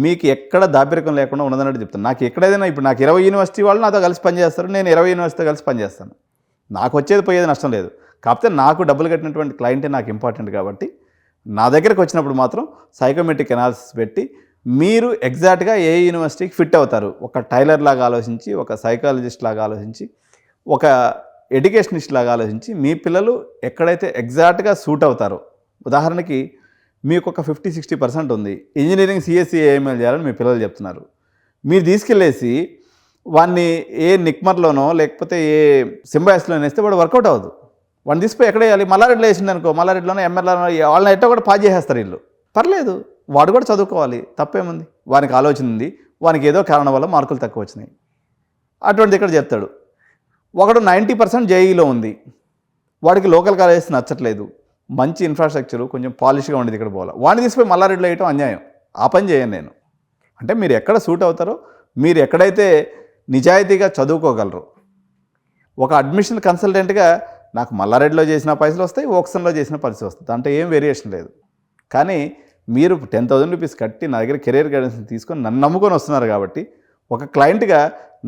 మీకు ఎక్కడ దాపరికం లేకుండా ఉన్నదన్నట్టు చెప్తాను. నాకు ఎక్కడైనా ఇప్పుడు నాకు 20 యూనివర్సిటీ వాళ్ళు నాతో కలిసి పనిచేస్తారు, నేను 20 యూనివర్సిటీతో కలిసి పనిచేస్తాను. నాకు వచ్చేది పోయేది నష్టం లేదు. కాకపోతే నాకు డబ్బులు కట్టినటువంటి క్లయింటే నాకు ఇంపార్టెంట్. కాబట్టి నా దగ్గరకు వచ్చినప్పుడు మాత్రం సైకోమెట్రిక్ అనాలిసిస్ పెట్టి మీరు ఎగ్జాక్ట్గా ఏ యూనివర్సిటీకి ఫిట్ అవుతారు, ఒక టైలర్ లాగా ఆలోచించి, ఒక సైకాలజిస్ట్ లాగా ఆలోచించి, ఒక ఎడ్యుకేషనిస్ట్ లాగా ఆలోచించి మీ పిల్లలు ఎక్కడైతే ఎగ్జాక్ట్గా సూట్ అవుతారో. ఉదాహరణకి మీకు ఒక 50-60% ఉంది, ఇంజనీరింగ్ CSE AML చేయాలని మీ పిల్లలు చెప్తున్నారు. మీరు తీసుకెళ్ళేసి వాడిని ఏ నిక్మర్లోనో లేకపోతే ఏ సింబాయిస్లోనో వేస్తే వాడు వర్కౌట్ అవ్వదు. వాడిని తీసుకుపోయి ఎక్కడ వేయాలి? మల్లారెడ్డిలో వేసింది అనుకో, మల్లారెడ్డిలోనో MLలోనో వాళ్ళని ఎట్టో కూడా పాస్ చేసేస్తారు వీళ్ళు. పర్లేదు, వాడు కూడా చదువుకోవాలి, తప్పేముంది. వానికి ఆలోచన ఉంది, వానికి ఏదో కారణం వల్ల మార్కులు తక్కువ వచ్చినాయి, అటువంటిది ఇక్కడ చెప్తాడు. ఒకడు 90% JEEలో ఉంది, వాడికి లోకల్ కాలేజెస్ నచ్చట్లేదు, మంచి ఇన్ఫ్రాస్ట్రక్చర్ కొంచెం పాలిష్గా ఉండేది ఇక్కడ పోవాలి, వాడిని తీసుకుపోయి మల్లారెడ్డిలో వేయటం అన్యాయం. ఆ పని చేయను నేను. అంటే మీరు ఎక్కడ సూట్ అవుతారో, మీరు ఎక్కడైతే నిజాయితీగా చదువుకోగలరు. ఒక అడ్మిషన్ కన్సల్టెంట్గా నాకు మల్లారెడ్డిలో చేసిన పైసలు వస్తాయి, ఓక్సన్లో చేసిన పైసలు వస్తాయి, దాంట్లో ఏం వేరియేషన్ లేదు. కానీ మీరు 10,000 రూపీస్ కట్టి నా దగ్గర కెరీర్ గైడెన్స్ తీసుకొని నన్ను నమ్ముకొని వస్తున్నారు కాబట్టి ఒక క్లయింట్గా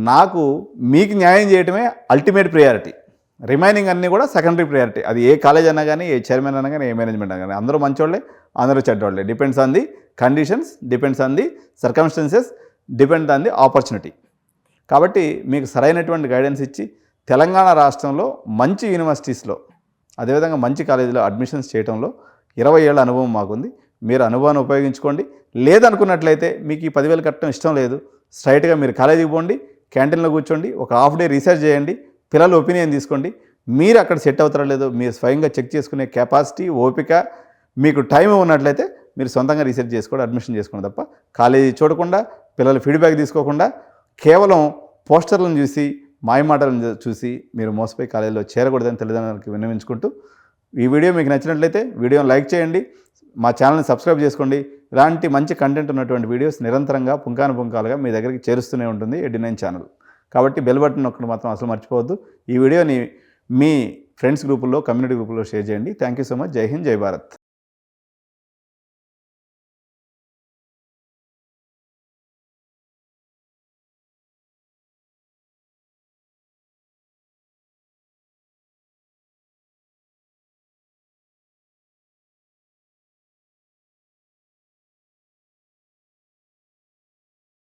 నాకు మీకు న్యాయం చేయడమే అల్టిమేట్ ప్రియారిటీ. రిమైనింగ్ అన్నీ కూడా సెకండరీ ప్రియారిటీ. అది ఏ కాలేజ్ అన్నా కానీ, ఏ చైర్మన్ అన్నా కానీ, ఏ మేనేజ్మెంట్ అన్నా కానీ, అందరూ మంచోళ్ళే, అందరూ చెడ్డోళ్ళే. Depends on the conditions, depends on the circumstances, depends on the opportunity. కాబట్టి మీకు సరైనటువంటి గైడెన్స్ ఇచ్చి తెలంగాణ రాష్ట్రంలో మంచి యూనివర్సిటీస్లో, అదేవిధంగా మంచి కాలేజీలో అడ్మిషన్స్ చేయడంలో 20 ఏళ్ల అనుభవం మాకుంది. మీరు అనుభవాన్ని ఉపయోగించుకోండి. లేదనుకున్నట్లయితే మీకు ఈ 10,000 కట్టడం ఇష్టం లేదు, స్ట్రైట్గా మీరు కాలేజీకి పోండి, క్యాంటీన్లో కూర్చోండి, ఒక హాఫ్ డే రీసెర్చ్ చేయండి, పిల్లల ఒపీనియన్ తీసుకోండి. మీరు అక్కడ సెట్ అవుతారో లేదో మీరు స్వయంగా చెక్ చేసుకునే కెపాసిటీ, ఓపిక, మీకు టైం ఉన్నట్లయితే మీరు సొంతంగా రీసెర్చ్ చేసుకోండి, అడ్మిషన్ చేసుకోండి. తప్ప కాలేజీ చూడకుండా, పిల్లల ఫీడ్బ్యాక్ తీసుకోకుండా, కేవలం పోస్టర్లను చూసి, మాయమాటలను చూసి మీరు మోసపోయి కాలేజీలో చేరకూడదని తల్లిదండ్రులకు విన్నవించుకుంటూ, ఈ వీడియో మీకు నచ్చినట్లయితే వీడియోని లైక్ చేయండి, మా ఛానల్ని సబ్స్క్రైబ్ చేసుకోండి. ఇలాంటి మంచి కంటెంట్ ఉన్నటువంటి వీడియోస్ నిరంతరంగా పుంకానుపుంకాలుగా మీ దగ్గరికి చేరుస్తూనే ఉంటుంది ఎడ్డి9 ఛానల్. కాబట్టి బెల్ బటన్ నొక్కడం మాత్రం అసలు మర్చిపోవద్దు. ఈ వీడియోని మీ ఫ్రెండ్స్ గ్రూపుల్లో, కమ్యూనిటీ గ్రూపుల్లో షేర్ చేయండి. Thank you so much. జై హింద్, జై భారత్.